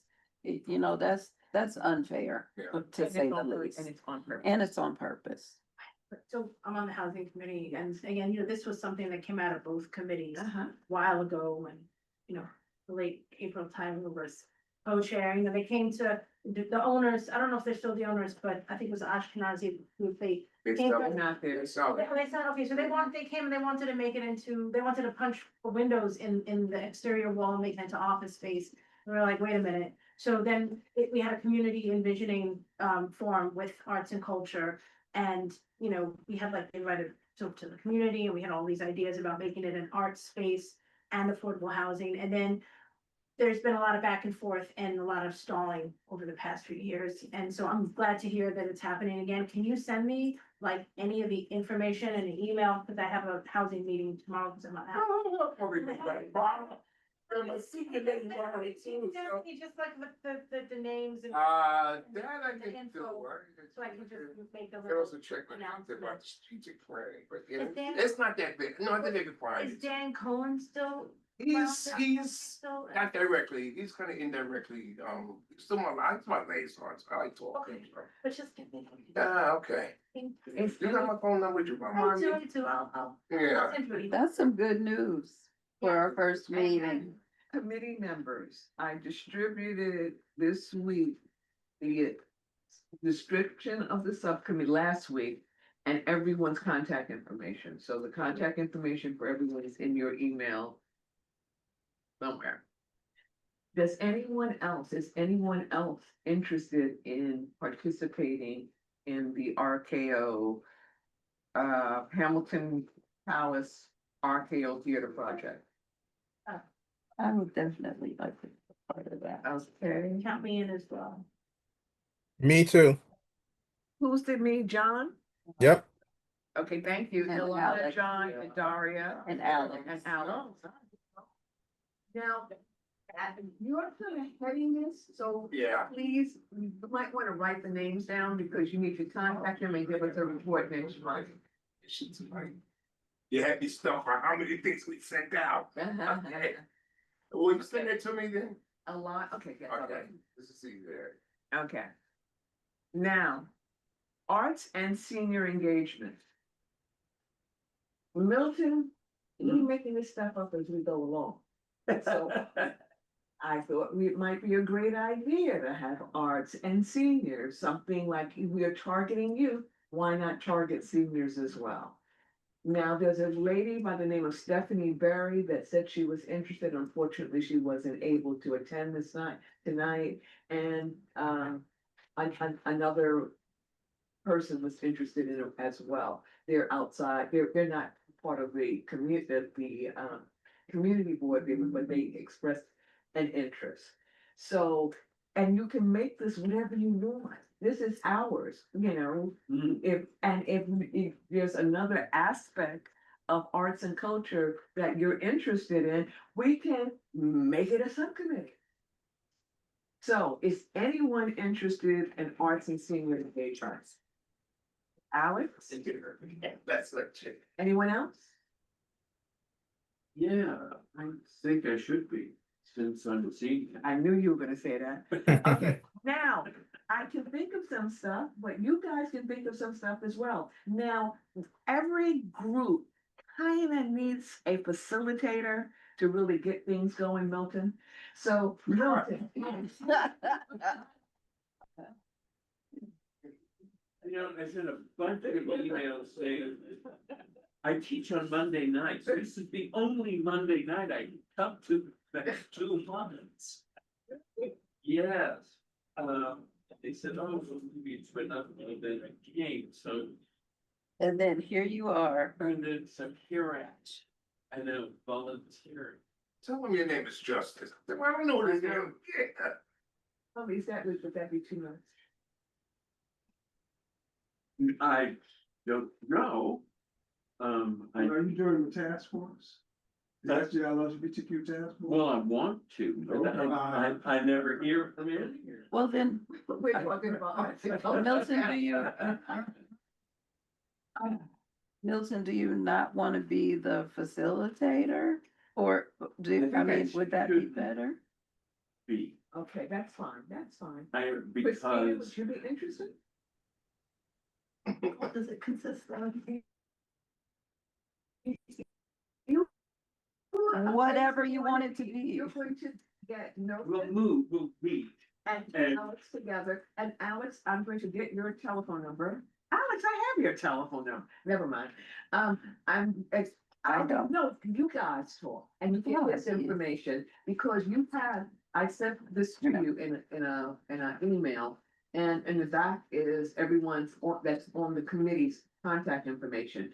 That's unfair, Yeah. to say the least. And it's on purpose. And it's on purpose. So I'm on the housing committee, and again, this was something that came out of both committees a Uh-huh. while ago when, the late April time was co-chairing, and they came to the owners, I don't know if they're still the owners, but I think it was Ashkenazi who they. They came sell to- it. Not there. They sell it. They said, okay, so they came and they wanted to make it into, they wanted to punch windows in the exterior wall and make it into office space. And we were like, wait a minute. So then we had a community envisioning forum with arts and culture. And, we had like invited to the community, and we had all these ideas about making it an art space and affordable housing. And then there's been a lot of back and forth and a lot of stalling over the past few years. And so I'm glad to hear that it's happening again. Can you send me like any of the information in an email? Because I have a housing meeting tomorrow because I'm not. I'm a senior lady already too, so. Just like the names and. That I the can info, do, right? So I can just make a There little. was a check with announcement. about the strategic planning, but Is Dan- it's not that big, no, I think they can find Is it. Dan Cohen still? He's Still. not directly, he's kind of indirectly, he's still he's my liaison, so I like talking. Okay. But just give me. Okay. Thank you. You got my phone number, you got I do, mine? I do, I'll Yeah. send you an email. That's some good news for our first meeting. Committee members, I distributed this week the description of the subcommittee last week and everyone's contact information. So the contact information for everyone is in your email somewhere. Is anyone else interested in participating in the RKO Hamilton Palace RKO Theater Project? I would definitely like to be a part of that. Okay. Count me in as well. Me too. Who's the me, John? Yep. Okay, thank you. And Ilana, Alex. John, and Daria. And Alex. And Alex. Now, you're kind of heading this, so Yeah. please, you might want to write the names down because you need to contact them and give us a report next month. She's like, you had me stumped on how many things we sent out. Okay. Will you send it to me then? A lot, okay, yeah. Okay, this is easier. Okay. Now, arts and senior engagement. Milton, you're making this stuff up as we go along. So I thought it might be a great idea to have arts and seniors, something like we are targeting youth, why not target seniors as well? Now, there's a lady by the name of Stephanie Berry that said she was interested. Unfortunately, she wasn't able to attend this night tonight. And another person was interested in it as well. They're outside, they're not part of the community board, but they expressed an interest. So, and you can make this whatever you want. This is ours, if there's another aspect of arts and culture that you're interested in, we can make it a subcommittee. So is anyone interested in arts and senior engagement? Alex? That's like chick. Anyone else? Yeah, I think I should be, since I'm a senior. I knew you were gonna say that. Okay, now, I can think of some stuff, but you guys can think of some stuff as well. Now, every group kind of needs a facilitator to really get things going, Milton. So, Milton. I sent a bunch of emails saying, I teach on Monday nights. This is the only Monday night I can come to the next 2 months. Yes, they said, oh, maybe it's enough, and then I came, so. And then here you are. And then some hearing, and then volunteering. Tell them your name is Justice. I don't know what his name. Yeah. Oh, is that, would that be too much? I don't know. Are you doing the task force? That's the LGBTQ task force? Well, I want to, but I never hear from any. Well, then, We're talking about arts. Milton, Milton, do you not want to be the facilitator? Or would that be better? B. Okay, that's fine, that's fine. Because Would you be interested? What does it consist of? Whatever you want it to be. You're going to get we'll notes we'll meet. and and- Alex together, and Alex, I'm going to get your telephone number. Alex, I have your telephone number, never mind. I don't know, you guys talk and you get this information because you had, I sent this to you in an email. And in the back is everyone's, that's on the committee's contact information.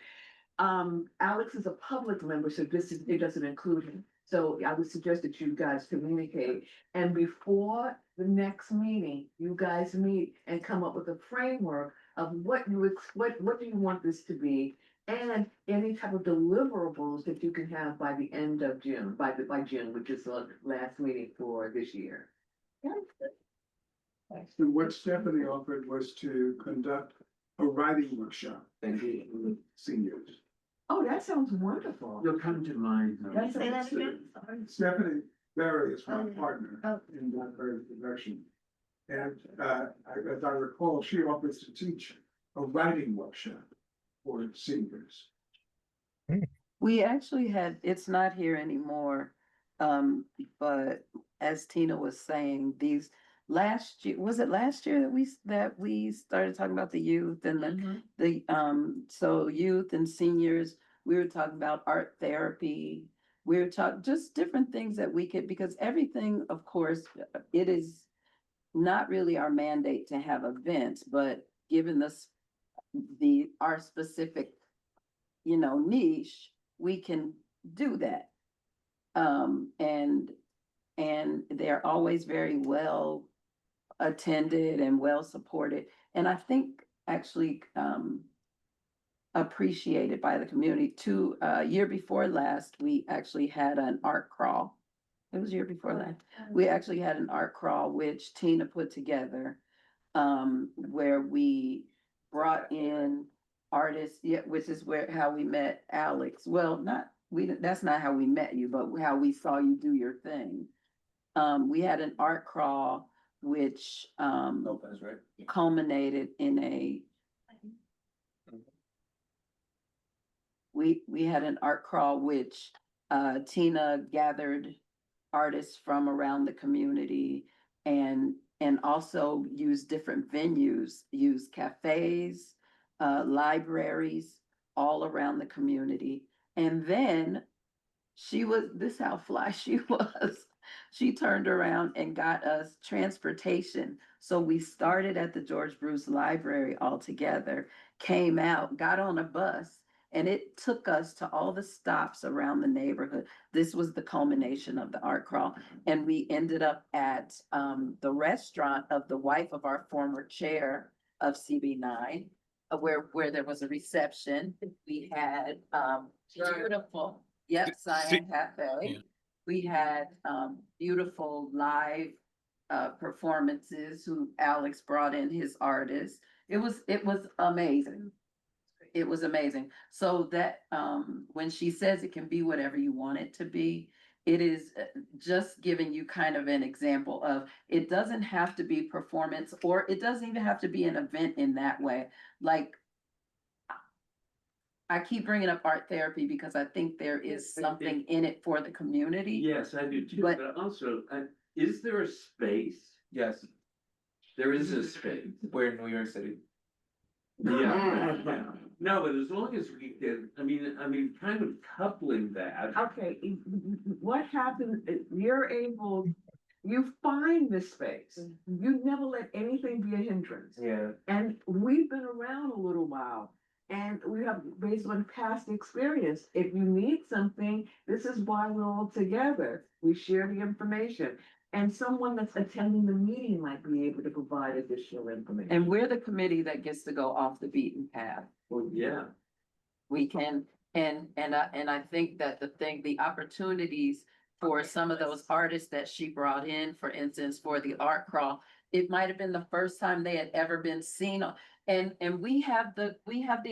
Alex is a public member, so it doesn't include him. So I would suggest that you guys communicate. And before the next meeting, you guys meet and come up with a framework of what do you want this to be? And any type of deliverables that you can have by the end of June, by June, which is the last meeting for this year. And what Stephanie offered was to conduct a writing workshop with seniors. Oh, that sounds wonderful. You'll come to mind. That's Say that again? Sorry. Stephanie Berry is my Oh, yeah. partner Oh. in that very production. And as I recall, she offers to teach a writing workshop for seniors. We actually had, it's not here anymore, but as Tina was saying, these last year, was it last year that we started talking about the youth and so youth and seniors, we were talking about art therapy. We were talking just different things that we could, because everything, of course, it is not really our mandate to have events, but given our specific, niche, we can do that. And they're always very well attended and well supported. And I think actually, appreciated by the community. Year before last, we actually had an art crawl. It was year before last. We actually had an art crawl, which Tina put together, where we brought in artists, which is how we met Alex. Well, that's not how we met you, but how we saw you do your thing. We had an art crawl, which, Lopez, right? culminated in we had an art crawl, which, Tina gathered artists from around the community and also used different venues, used cafes, libraries all around the community. And then this is how fly she was. She turned around and got us transportation. So we started at the George Bruce Library all together, came out, got on a bus, and it took us to all the stops around the neighborhood. This was the culmination of the art crawl. And we ended up at the restaurant of the wife of our former chair of CB9, where there was a reception. We had beautiful, Cyan Cafe. Yeah. We had beautiful live performances who Alex brought in his artists. It was amazing. It was amazing. So that when she says it can be whatever you want it to be, it is just giving you kind of an example of, it doesn't have to be performance, or it doesn't even have to be an event in that way. Like, I keep bringing up art therapy because I think there is something in it for the community. Yes, I do too, But- but also, is there a space? Yes, There is a space. we're in New York City. Yeah. No, but as long as we can, I mean, kind of coupling that. Okay, what happened, you find this space. You never let anything be a hindrance. Yeah. And we've been around a little while. And we have, based on past experience, if you need something, this is why we're all together. We share the information. And someone that's attending the meeting might be able to provide additional information. And we're the committee that gets to go off the beaten path. Well, yeah. We can, and I think that the opportunities for some of those artists that she brought in, for instance, for the art crawl, it might have been the first time they had ever been seen. And we have the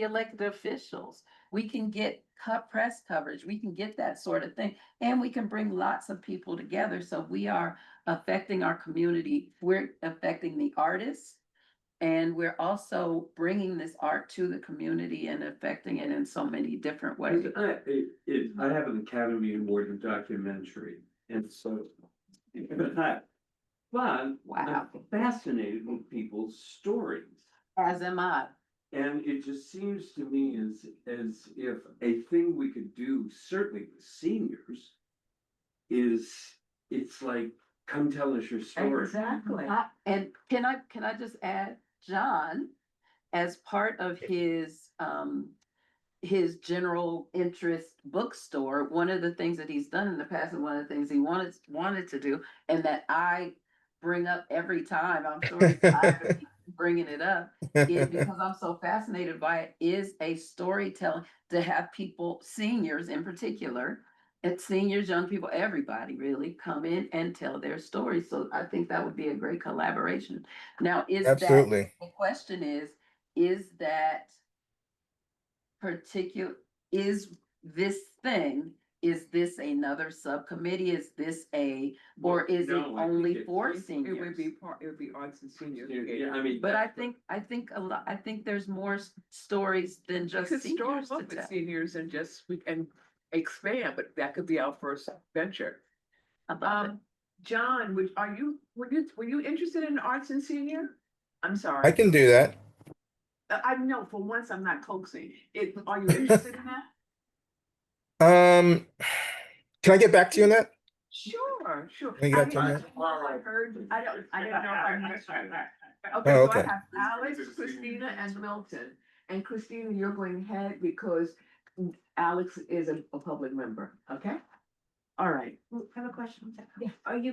elected officials we can get press coverage, we can get that sort of thing. And we can bring lots of people together, so we are affecting our community, we're affecting the artists. And we're also bringing this art to the community and affecting it in so many different ways. I have an Academy Award in documentary, and so, but I'm Wow. fascinated with people's stories. As am I. And it just seems to me as if a thing we could do, certainly with seniors, is, it's like, come tell us your story. Exactly. And can I just add, John, as part of his general interest bookstore, one of the things that he's done in the past and one of the things he wanted to do, and that I bring up every time, I'm sure he's tired of me bringing it up, is because I'm so fascinated by it, is a storytelling, to have people, seniors in particular, and seniors, young people, everybody really come in and tell their stories. So I think that would be a great collaboration. Now, Absolutely. the question is that particular, is this thing, is this another subcommittee? Is this or is it No, I think only it's- for It would seniors? be it would be arts and seniors. Yeah, I mean. But I think I think there's more stories than We just could start seniors to off with tell. seniors and we can expand, but that could be our first venture. I love it. John, were you interested in arts and senior? I'm I sorry. can do that. I know, for once, I'm not coaxing. Are you interested in that? Can I get back to you on that? Sure. When you got 10 minutes? I heard, I didn't know if I missed it. Okay, Oh, so I okay. have Alex, Christina, and Milton. And Christina, you're going ahead because Alex is a public member, okay? All right. I have a question. Are you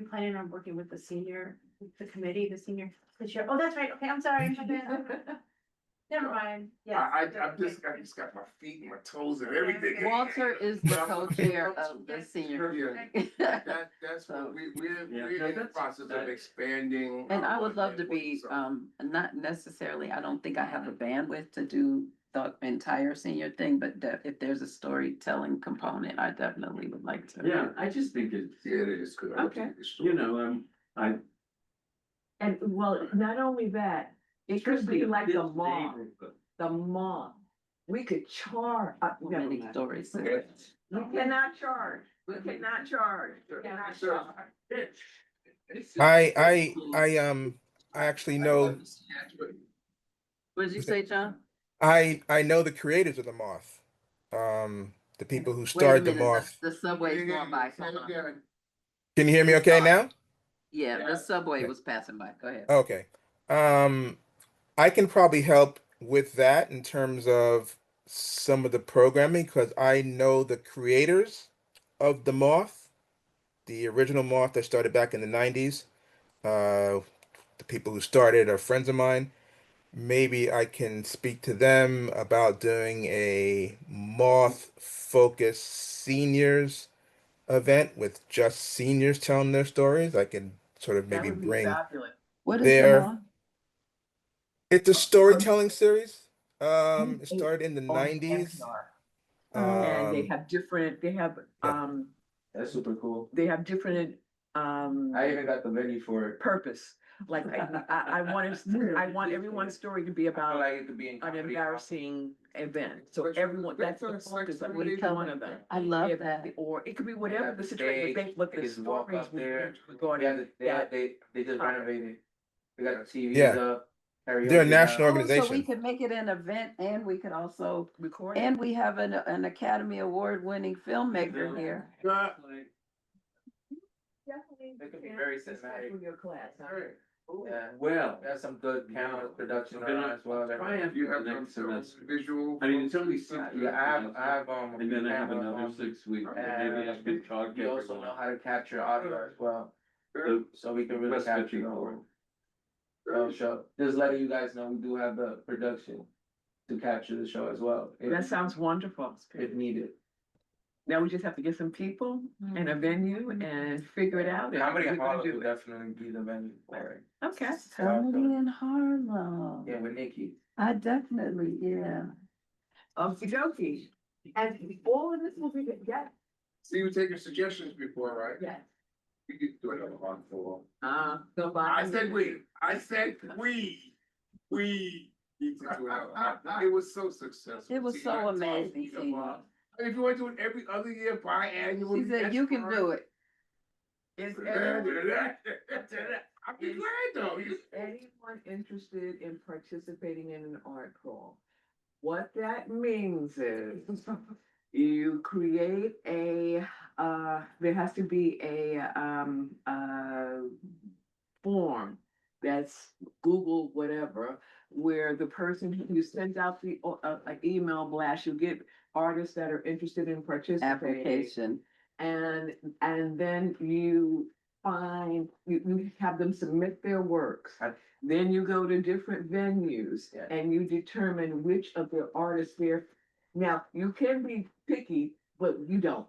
planning on working with the senior committee, the chair? Oh, that's right. Okay, I'm sorry. Never mind. Yeah. I just got my feet and my toes and everything. Walter is the co-chair of the senior. Yeah. That's what we're in the process of expanding. And I would love to be, not necessarily, I don't think I have the bandwidth to do the entire senior thing, but if there's a storytelling component, I definitely would like to. Yeah, I just think it's, Yeah, it is good. Okay. you know, And well, not only that, it could be like the mall. The mall. We could charge. Never Many mind. stories. We cannot charge. We cannot charge. We cannot charge. I actually know What did you say, John? I know the creators of the Moth. The people who Wait a started the minute, Moth. the subway's going by. Hold on. Can you hear me okay now? Yeah, the subway was passing by. Go ahead. Okay. I can probably help with that in terms of some of the programming because I know the creators of the Moth, the original Moth that started back in the 90s. The people who started are friends of mine. Maybe I can speak to them about doing a Moth focused seniors event with just seniors telling their stories. I can sort of That maybe would be bring fabulous. What is the their law? it's a storytelling series. It started in the 90s. And they Um, have different, That's super cool. they have different, I even got the venue for it. purpose. Like, I want everyone's story to be I feel about like it could be in an comedy. embarrassing event. So everyone, that's the focus of each one of them. I love If- that. Or it could be whatever the Stage, situation, but they the just walk stories up there. regarding that. They just renovated. They got the TVs Yeah. up. karaoke They're a now. national Oh, so we organization. could make it an event and we could also, Record. and we have an Academy Award winning filmmaker here. It could be very cinematic. Your class, huh? Yeah. well, There's some good camera production Then on I- it as well. try and You have next semester. visual. I mean, it's only 6 Yeah, weeks. I have a And then I have camera another on. 6 weeks, but And maybe I could talk to You also know everyone. how to capture audio as well, So, so we can really West capture Fifty the Four. whole. So show, just letting you guys know, we do have the production to capture the show as well. That sounds wonderful. If needed. Now we just have to get some people and a venue and figure it out. and Comedy we're in gonna Harlem do will it. definitely be the venue for it. Okay. Comedy in Harlem. Yeah, with Nikki. I definitely, yeah. Okey dokey. And all of this will be, yeah, See, you taking suggestions before, right? yeah. We could do another one for. So by. I said we need to do another. It was so successful. It was See, so I told amazing you seeing about- If you want to do it every other year, biannual. She said, you can do it. Is anyone, I'd be glad though. is anyone interested in participating in an art crawl? What that means is you create there has to be form that's Google whatever, where the person, you send out the, email blast, you get artists that are interested in participating. Application. And then you you have them submit their works. Then you go to different venues and you determine which of the artists there. Now, you can be picky, but you don't.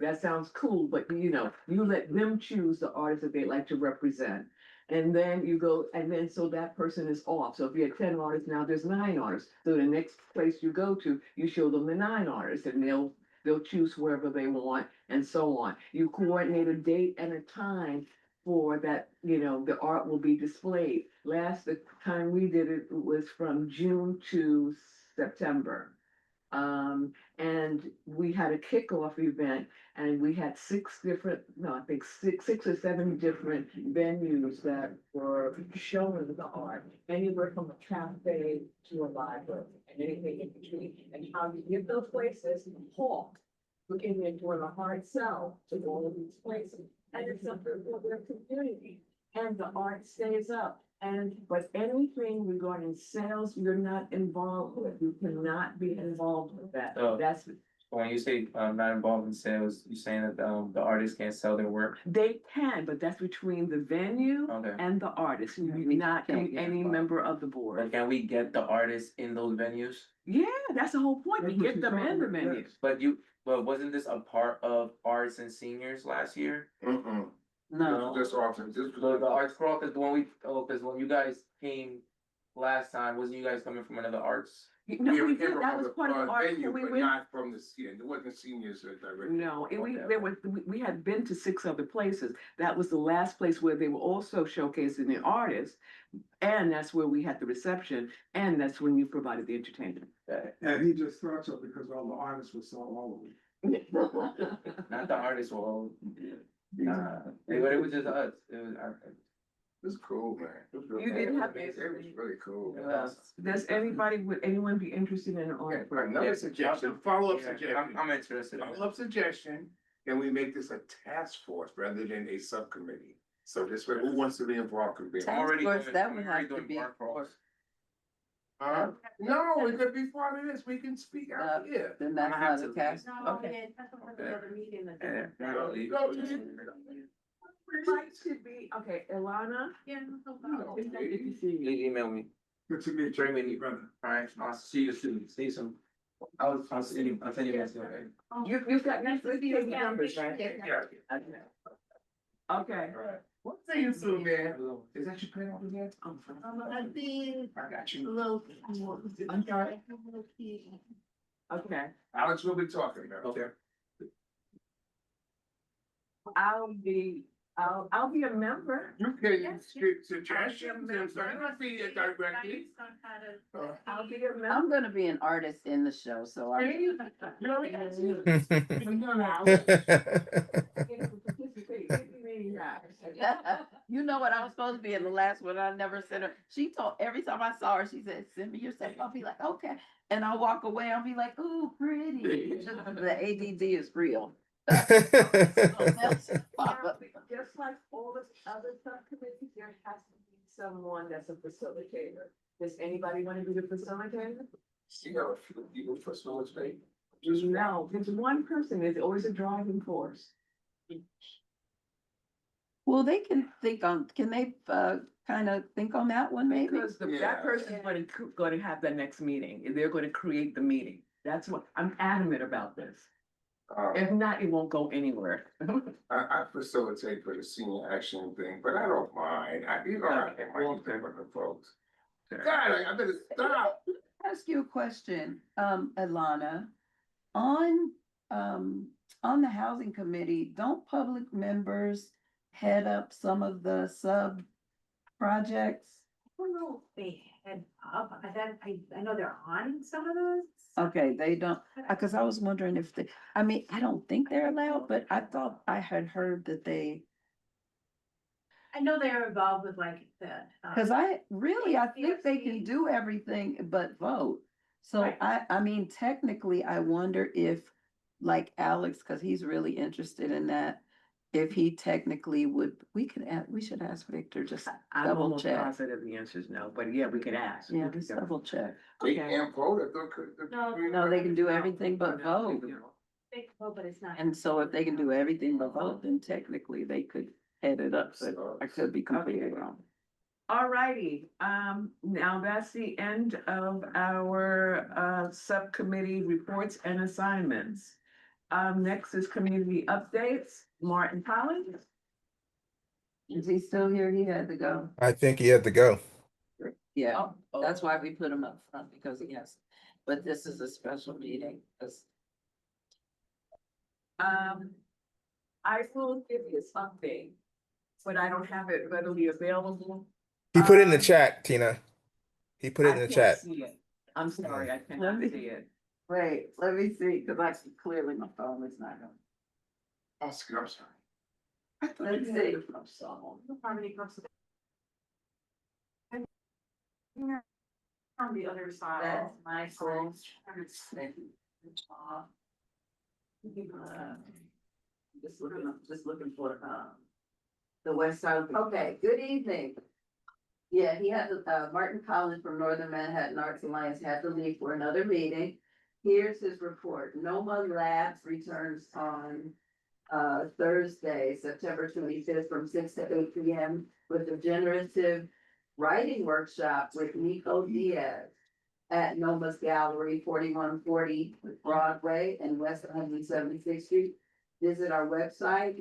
That sounds cool, but you let them choose the artists that they like to represent. And then you go, and then so that person is off. So if you had 10 artists, now there's 9 artists. So the next place you go to, you show them the 9 artists and they'll choose whoever they want and so on. You coordinate a date and a time for that, the art will be displayed. The time we did it was from June to September. And we had a kickoff event and we had 6 different, no, I think 6 or 7 different venues that were showing the art, anywhere from a cafe to a library and anything in between. And how you get those places, Hawk, looking into a hard sell to all of these places. And it's something for their community and the art stays up. But anything regarding sales, you're not involved with, you cannot be involved with that. Oh. That's, When you say not involved in sales, you're saying that the artists can't sell their work? they can, but that's between the venue Okay. and the artist, We not can't get any involved. member of the But board. can we get the artists in those venues? Yeah, that's the whole point, we That's what get she's them in talking the about, venue. yes. But wasn't this a part of arts and seniors last year? Mm-mm. No, Just often, just. The arts crawl, because when you guys came last time, wasn't you guys coming from another arts? No, we did, that was part of the art, Venue, we but went. not from the senior, it wasn't seniors directly. No, we had been to 6 other places. That was the last place where they were also showcasing the artists. And that's where we had the reception, and that's when you provided the entertainment. And he just thought so because all the artists were so all of it. Not the artists, well, nah, it was just us, It's cool, man. It was really You didn't cool. have to- It was really cool. Would anyone be interested in an art? Okay, another suggestion, follow-up Yeah, suggestion. I'm interested. Follow-up suggestion, can we make this a task force rather than a subcommittee? So this way, who wants to be involved could be. Task force, that would I'm already have to doing be bar crawls. No, it could be part of this, we can speak out here. then that's have not a to- task. No, Okay. that's what the other meeting is. Might should be, okay, Ilana. Yeah, no No. problem. Good to see you. Please email me. Good to meet Bring me- you, brother. Alright, I'll see you soon, see you soon. I'll send you a message, okay? You've got these numbers, right? Yeah. Okay. What say you soon, man? Is that your pen over there? I think I got a you. little. I'm sorry. Okay, Alex, we'll be talking about, okay? I'll be a member. You can get suggestions and start to feed it directly. I'll be a member. I'm gonna be an artist in the show, so I. You know what, I was supposed to be in the last one, I never sent her, every time I saw her, she said, send me your stuff, I'll be like, okay, and I'll walk away, I'll be like, ooh, pretty. The ADD is real. Just like all the other subcommittees, there has to be someone that's a facilitator. Does anybody want to be the facilitator? You know, a few people facilitate. No, there's one person, there's always a driving force. Well, they can they kind of think on that one, maybe? Because Yeah. that person is going to have the next meeting, and they're going to create the meeting. That's what, I'm adamant about this. If not, it won't go anywhere. I facilitate for the senior action thing, but I don't mind. I can mind the folks. God, I better stop. ask you a question, Alana. On, on the housing committee, don't public members head up some of the sub projects? I don't know if they head up, I know they're on some of those. Okay, they don't, because I was wondering if they, I mean, I don't think they're allowed, but I thought I had heard that they, I know they're involved with like the. because I think they can do everything but vote. So Right. I mean, technically, I wonder if, like Alex, because he's really interested in that, if he technically would, we should ask Victor, just I'm double almost check. positive the answer is no, but yeah, we could ask. Yeah, just double check. They Okay. can't vote if they're. No, they can do everything but vote. They can vote, but it's not. And so if they can do everything but vote, then technically they could head it up, but I could be completely wrong. Alrighty, now that's the end of our subcommittee reports and assignments. Next is community updates. Martin Collins. Is he still here? He had to go. I think he had to go. Yeah, that's why we put him up front, because he has, but this is a special meeting, 'cause I will give you something, but I don't have it readily available. He put it in the chat, Tina. He put it in I the can't chat. see it. I'm sorry, I Let cannot me- see it. wait, let me see, because I see clearly my phone is not going. I'm sorry. Let's see. Harmony comes to. On the other side. That's my phone. Just looking for, the west side. Okay, good evening. Yeah, he had, Martin Collins from Northern Manhattan Arts Alliance had to leave for another meeting. Here's his report. NOMA Labs returns on, Thursday, September 25th from 6 to 8 p.m. with a generative writing workshop with Nico Diaz at NOMA's Gallery, 4140 Broadway and West 176th Street. Visit our website,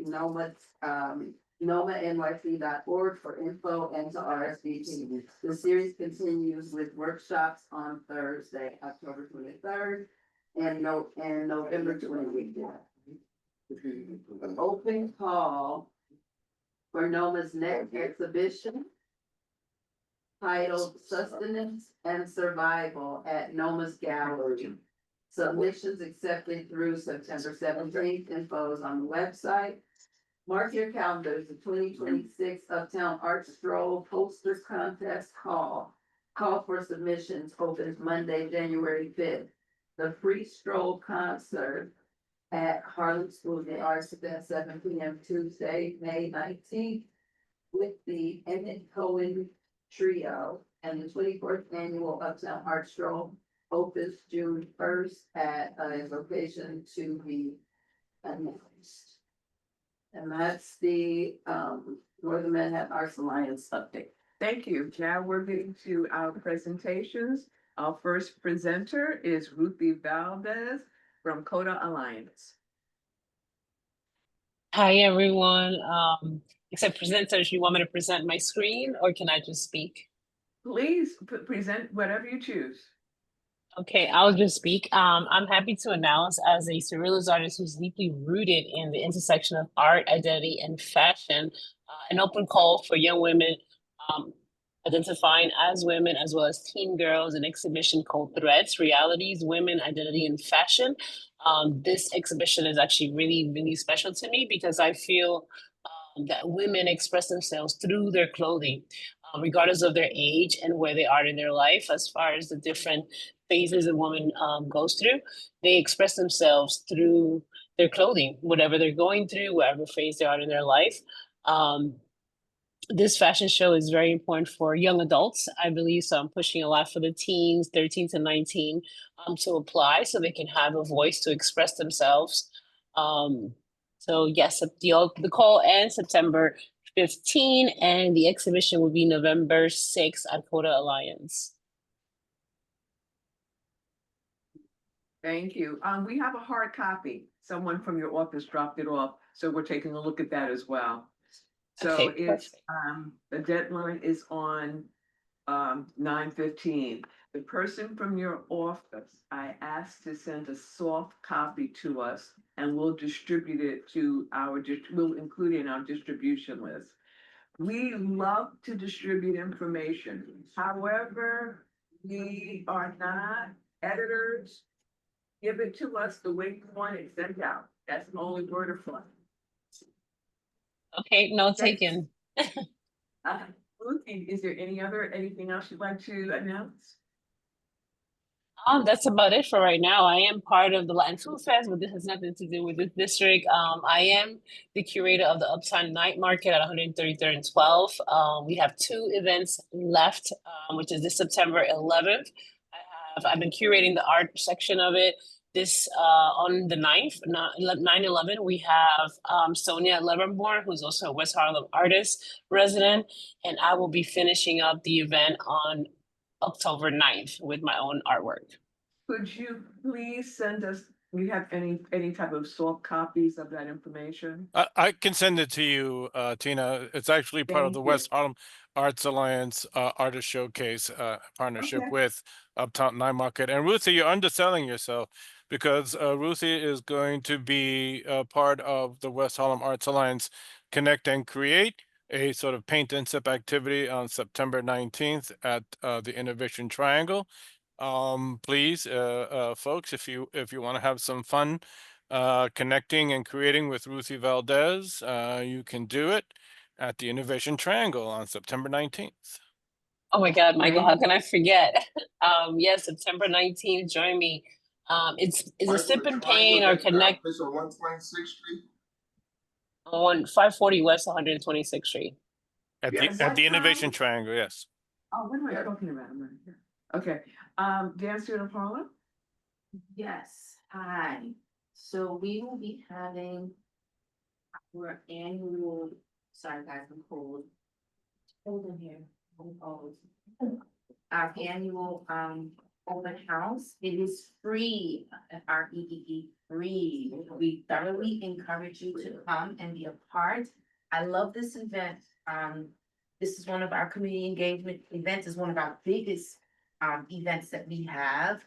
nomanyc.org for info and to RSVP. The series continues with workshops on Thursday, October 23rd and November 20th. An open call for NOMA's next exhibition titled Sustenance and Survival at NOMA's Gallery. Submissions accepted through September 17th. Info is on the website. Mark your calendars, the 2026 Uptown Art Stroll Poster Contest call. Call for submissions opens Monday, January 5th. The free stroll concert at Harlem School of the Arts at 7 p.m. Tuesday, May 19th with the Emmett Cohen Trio, and the 24th Annual Uptown Art Stroll opens June 1st at a location to be announced. And that's the Northern Manhattan Arts Alliance update. Thank you. Now we're getting to our presentations. Our first presenter is Ruthie Valdez from Coda Alliance. Hi, everyone. Except presenters, you want me to present my screen or can I just speak? Please present whatever you choose. Okay, I'll just speak. I'm happy to announce, as a surrealist artist who's deeply rooted in the intersection of art, identity, and fashion, an open call for young women identifying as women, as well as teen girls, an exhibition called Threads, Realities, Women, Identity, and Fashion. This exhibition is actually really, really special to me because I feel that women express themselves through their clothing, regardless of their age and where they are in their life, as far as the different phases a woman goes through. They express themselves through their clothing, whatever they're going through, whatever phase they are in their life. This fashion show is very important for young adults, I believe. So I'm pushing a lot for the teens, 13 to 19, to apply so they can have a voice to express themselves. So yes, the call ends September 15 and the exhibition will be November 6th at Coda Alliance. Thank you. We have a hard copy. Someone from your office dropped it off, so we're taking a look at that as well. So Okay, it's, the deadline is on 9/15. the person from your office, I asked to send a soft copy to us and we'll distribute it to we'll include it in our distribution list. We love to distribute information. However, we are not editors. Give it to us the way you want it sent out. That's the only word of fun. Okay, no taken. Ruthie, is there anything else you'd like to announce? That's about it for right now. I am part of the Latin Food Fest, but this has nothing to do with this district. I am the curator of the Uptown Night Market at 133rd and 12th. We have 2 events left, which is this September 11th. I've been curating the art section of it. This on the 9th, 9/11, we have Sonia Levermore, who's also a West Harlem artist resident, and I will be finishing up the event on October 9th with my own artwork. Could you please send us, you have any type of soft copies of that information? I can send it to you, Tina. It's actually part of Thank the you. West Harlem Arts Alliance Artist Showcase partnership Okay. with Uptown Night Market. And Ruthie, you're underselling yourself because Ruthie is going to be part of the West Harlem Arts Alliance Connect and Create, a sort of paint and sip activity on September 19th at the Innovation Triangle. Please, folks, if you want to have some fun connecting and creating with Ruthie Valdez, you can do it at the Innovation Triangle on September 19th. Oh my God, Michael, how can I forget? Yes, September 19th, join me. It's a sip and paint or connect This on 126th Street. on 540 West 126th Street. At Yes. the Innovation Triangle, yes. Oh, what am I talking about? I'm not here. Okay, Dan Student Paula? Yes, hi. So we will be having our annual, sorry guys, I'm cold. Cold in here, I'm cold. Our annual open house. It is free, FREE, free. We thoroughly encourage you to come and be a part. I love this event. This is one of our community engagement events. It's one of our biggest events that we have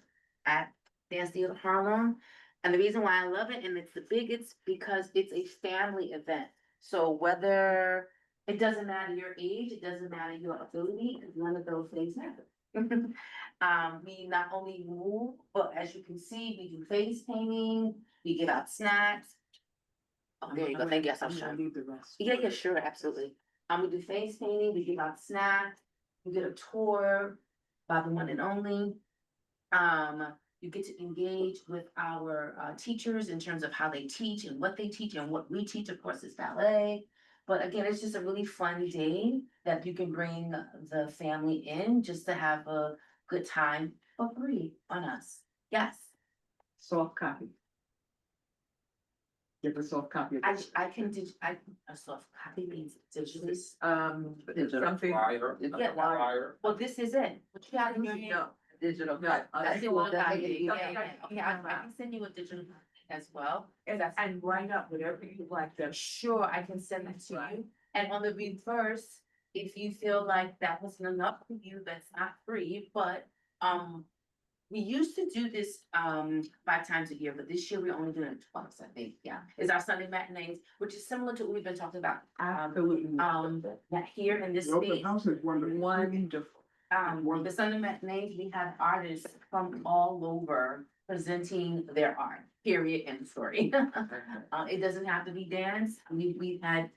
at Dance Theater Harlem. And the reason why I love it, and it's the biggest, because it's a family event. So whether, it doesn't matter your age, it doesn't matter your ability, because none of those things matter. We not only move, but as you can see, we do face painting, we give out snacks. Oh, there you go, thank you, I'm gonna leave the rest. yeah, sure, absolutely. We do face painting, we give out snacks, you get a tour by the one and only. You get to engage with our teachers in terms of how they teach and what they teach and what we teach, of course, is ballet. But again, it's just a really fun day that you can bring the family in just to have a good time for free on us. Yes, Soft copy. Give a soft copy. of this. I can a soft copy means digitally. Something. Flyer. Yeah. Flyer. Well, this is it. What you gotta do. No. Digital. No, That's the cool. one That copy. makes it Yeah, easy. okay, I can send you a digital copy as well. And write up whatever you like to. Sure, I can send that to Right. you. And on the reverse, if you feel like that wasn't enough for you, that's not free, but, we used to do this, 5 times a year, but this year we're only doing it twice, I think, yeah. It's our Sunday matinees, which is similar to what we've been talking about, Absolutely. that here in this The open space. house is wonderful. Wonderful. The Sunday matinees, we have artists from all over presenting their art, period, end story. It doesn't have to be dance. We've had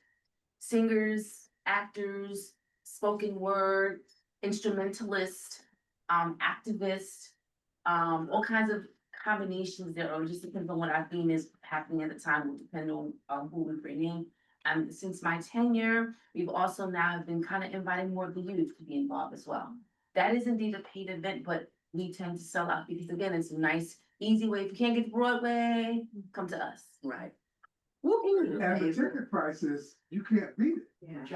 singers, actors, spoken word, instrumentalists, activists, all kinds of combinations there, or it just depends on what our theme is happening at the time, will depend on who we're bringing. And since my tenure, we've also now been kind of inviting more of the youth to be involved as well. That is indeed a paid event, but we tend to sell out because again, it's a nice, easy way. If you can't get to Broadway, come to us. Right. And the ticket prices, you can't beat it. Yeah. You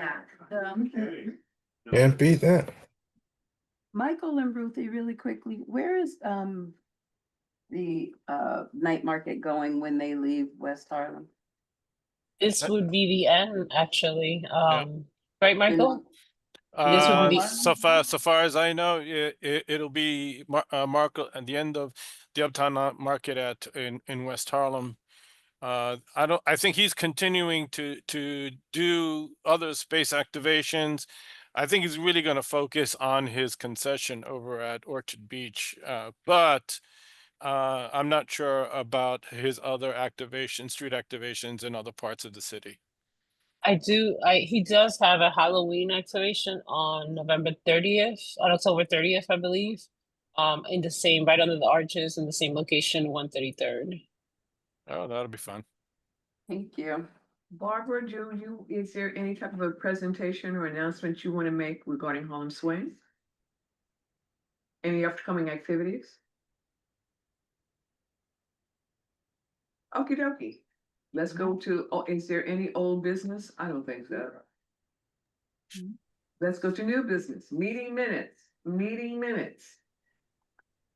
can't beat it. Can't beat that. Michael and Ruthie, really quickly, where is the night market going when they leave West Harlem? This would be the end, actually. Right, Michael? This would be So far as I know, it'll be Market at the end of the Uptown Market in West Harlem. I think he's continuing to do other space activations. I think he's really going to focus on his concession over at Orchard Beach. But I'm not sure about his other street activations in other parts of the city. he does have a Halloween activation on November 30th, on October 30th, I believe. In the same, right under the arches in the same location, 133rd. Oh, that'll be fun. Thank you. Barbara, is there any type of a presentation or announcement you want to make regarding Harlem Swing? Any upcoming activities? Okie dokie. Let's go to, is there any old business? I don't think so. Let's go to new business, meeting minutes.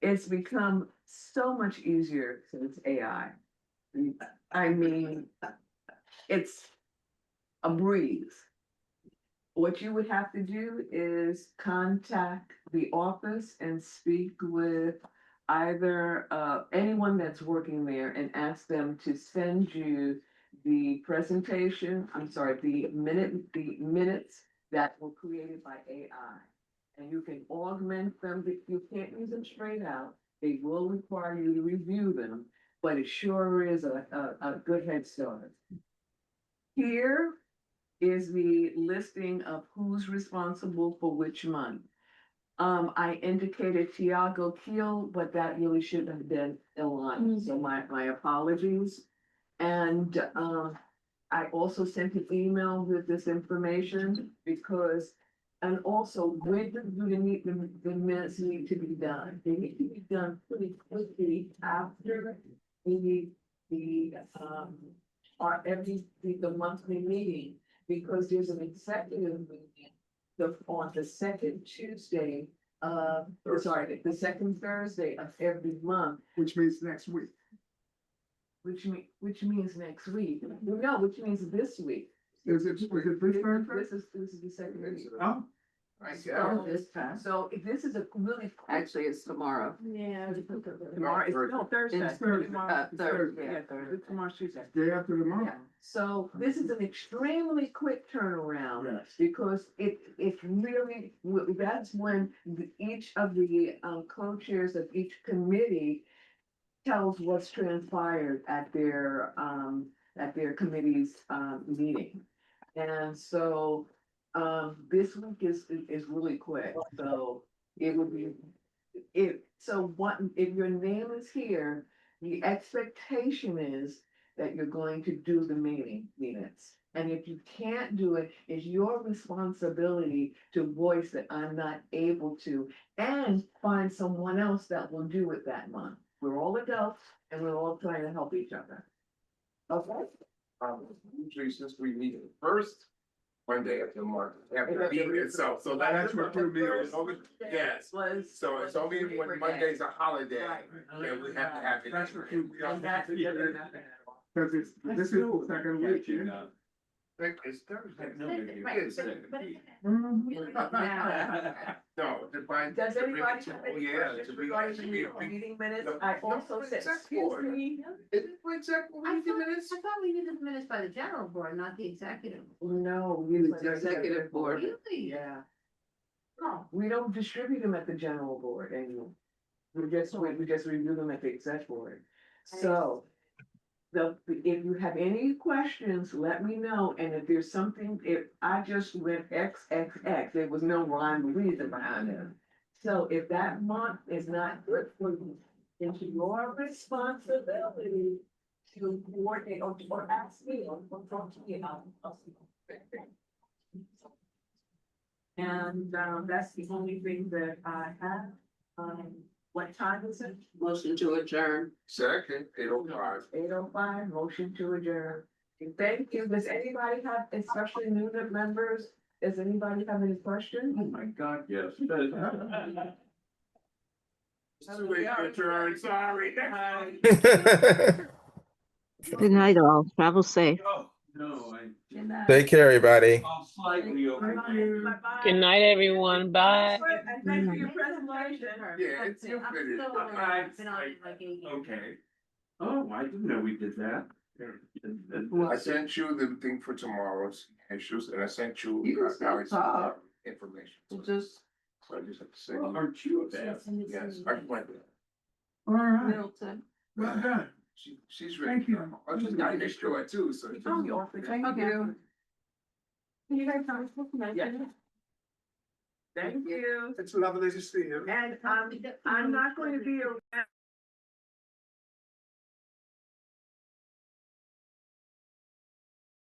It's become so much easier since AI. I mean, it's a breeze. What you would have to do is contact the office and speak with either anyone that's working there and ask them to send you the minutes that were created by AI. And you can augment them, but you can't use them straight out. They will require you to review them, but it sure is a good head start. Here is the listing of who's responsible for which month. I indicated Tiago Keel, but that really shouldn't have been aligned, so my apologies. And I also sent an email with this information because, and also when do the minutes need to be done? They need to be done pretty quickly after the monthly meeting, because there's an executive meeting on the second Tuesday, the second Thursday of every month. Which means next week. Which means next week. No, which means this week. Is it this Thursday? This is the second week. Oh, So this is a really, Actually, it's tomorrow. Yeah. tomorrow, Thursday. It's Thursday. Thursday. Yeah, Thursday, tomorrow's Tuesday. day after tomorrow. Yeah, so this is an extremely quick turnaround. Yes. Because it's really, that's when each of the co-chairs of each committee tells what's transpired at their committee's meeting. And so this week is really quick, so it would be, if your name is here, the expectation is that you're going to do the minutes. And if you can't do it, it's your responsibility to voice that I'm not able to, and find someone else that will do it that month. We're all adults and we're all trying to help each other. Okay? Usually since we meet first Monday after the market, after the meeting itself, so that's what threw me, it was always, yes. So it's only when Monday's a holiday, and we have to have it. That's what you, because this is the second week, yeah. It's Thursday. No, divine. Does anybody have any questions regarding the meeting minutes? I also said, excuse me. Is it for executive minutes? I thought we needed the minutes by the general board, not the executive. No, The executive board. Really? Yeah, Oh, we don't distribute them at the general board anymore. We just review them at the exec board. So, if you have any questions, let me know, and if there's something, if I just went XXX, there was no rhyme or reason behind it. So if that month is not good for you, it's your responsibility to coordinate or ask me or talk to me about it. And that's the only thing that I have. What time is it? Motion to adjourn. Second, 8:05. 8:05, motion to adjourn. And thank you. Does anybody have, especially new members, does anybody have any questions? Oh my God, yes. Adjourn, sorry. Good night, all. Travel safe. Oh. No, I. Take care, everybody. I'm slightly over. Bye-bye. Good night, everyone. Bye. And thank you for your presentation. Yeah, it's you finished. Okay. Oh, I didn't know we did that. I sent you the thing for tomorrow's issues, and I sent you. You can still Alex, talk. information. Just So I just have to say. Well, aren't you a bad? Yes, I went there. All right, Middleton. well done. She's ready. Thank you. I just got next door too, so. Thank you. You guys know. Yeah. Thank you. It's lovely to see you. And I'm not going to be around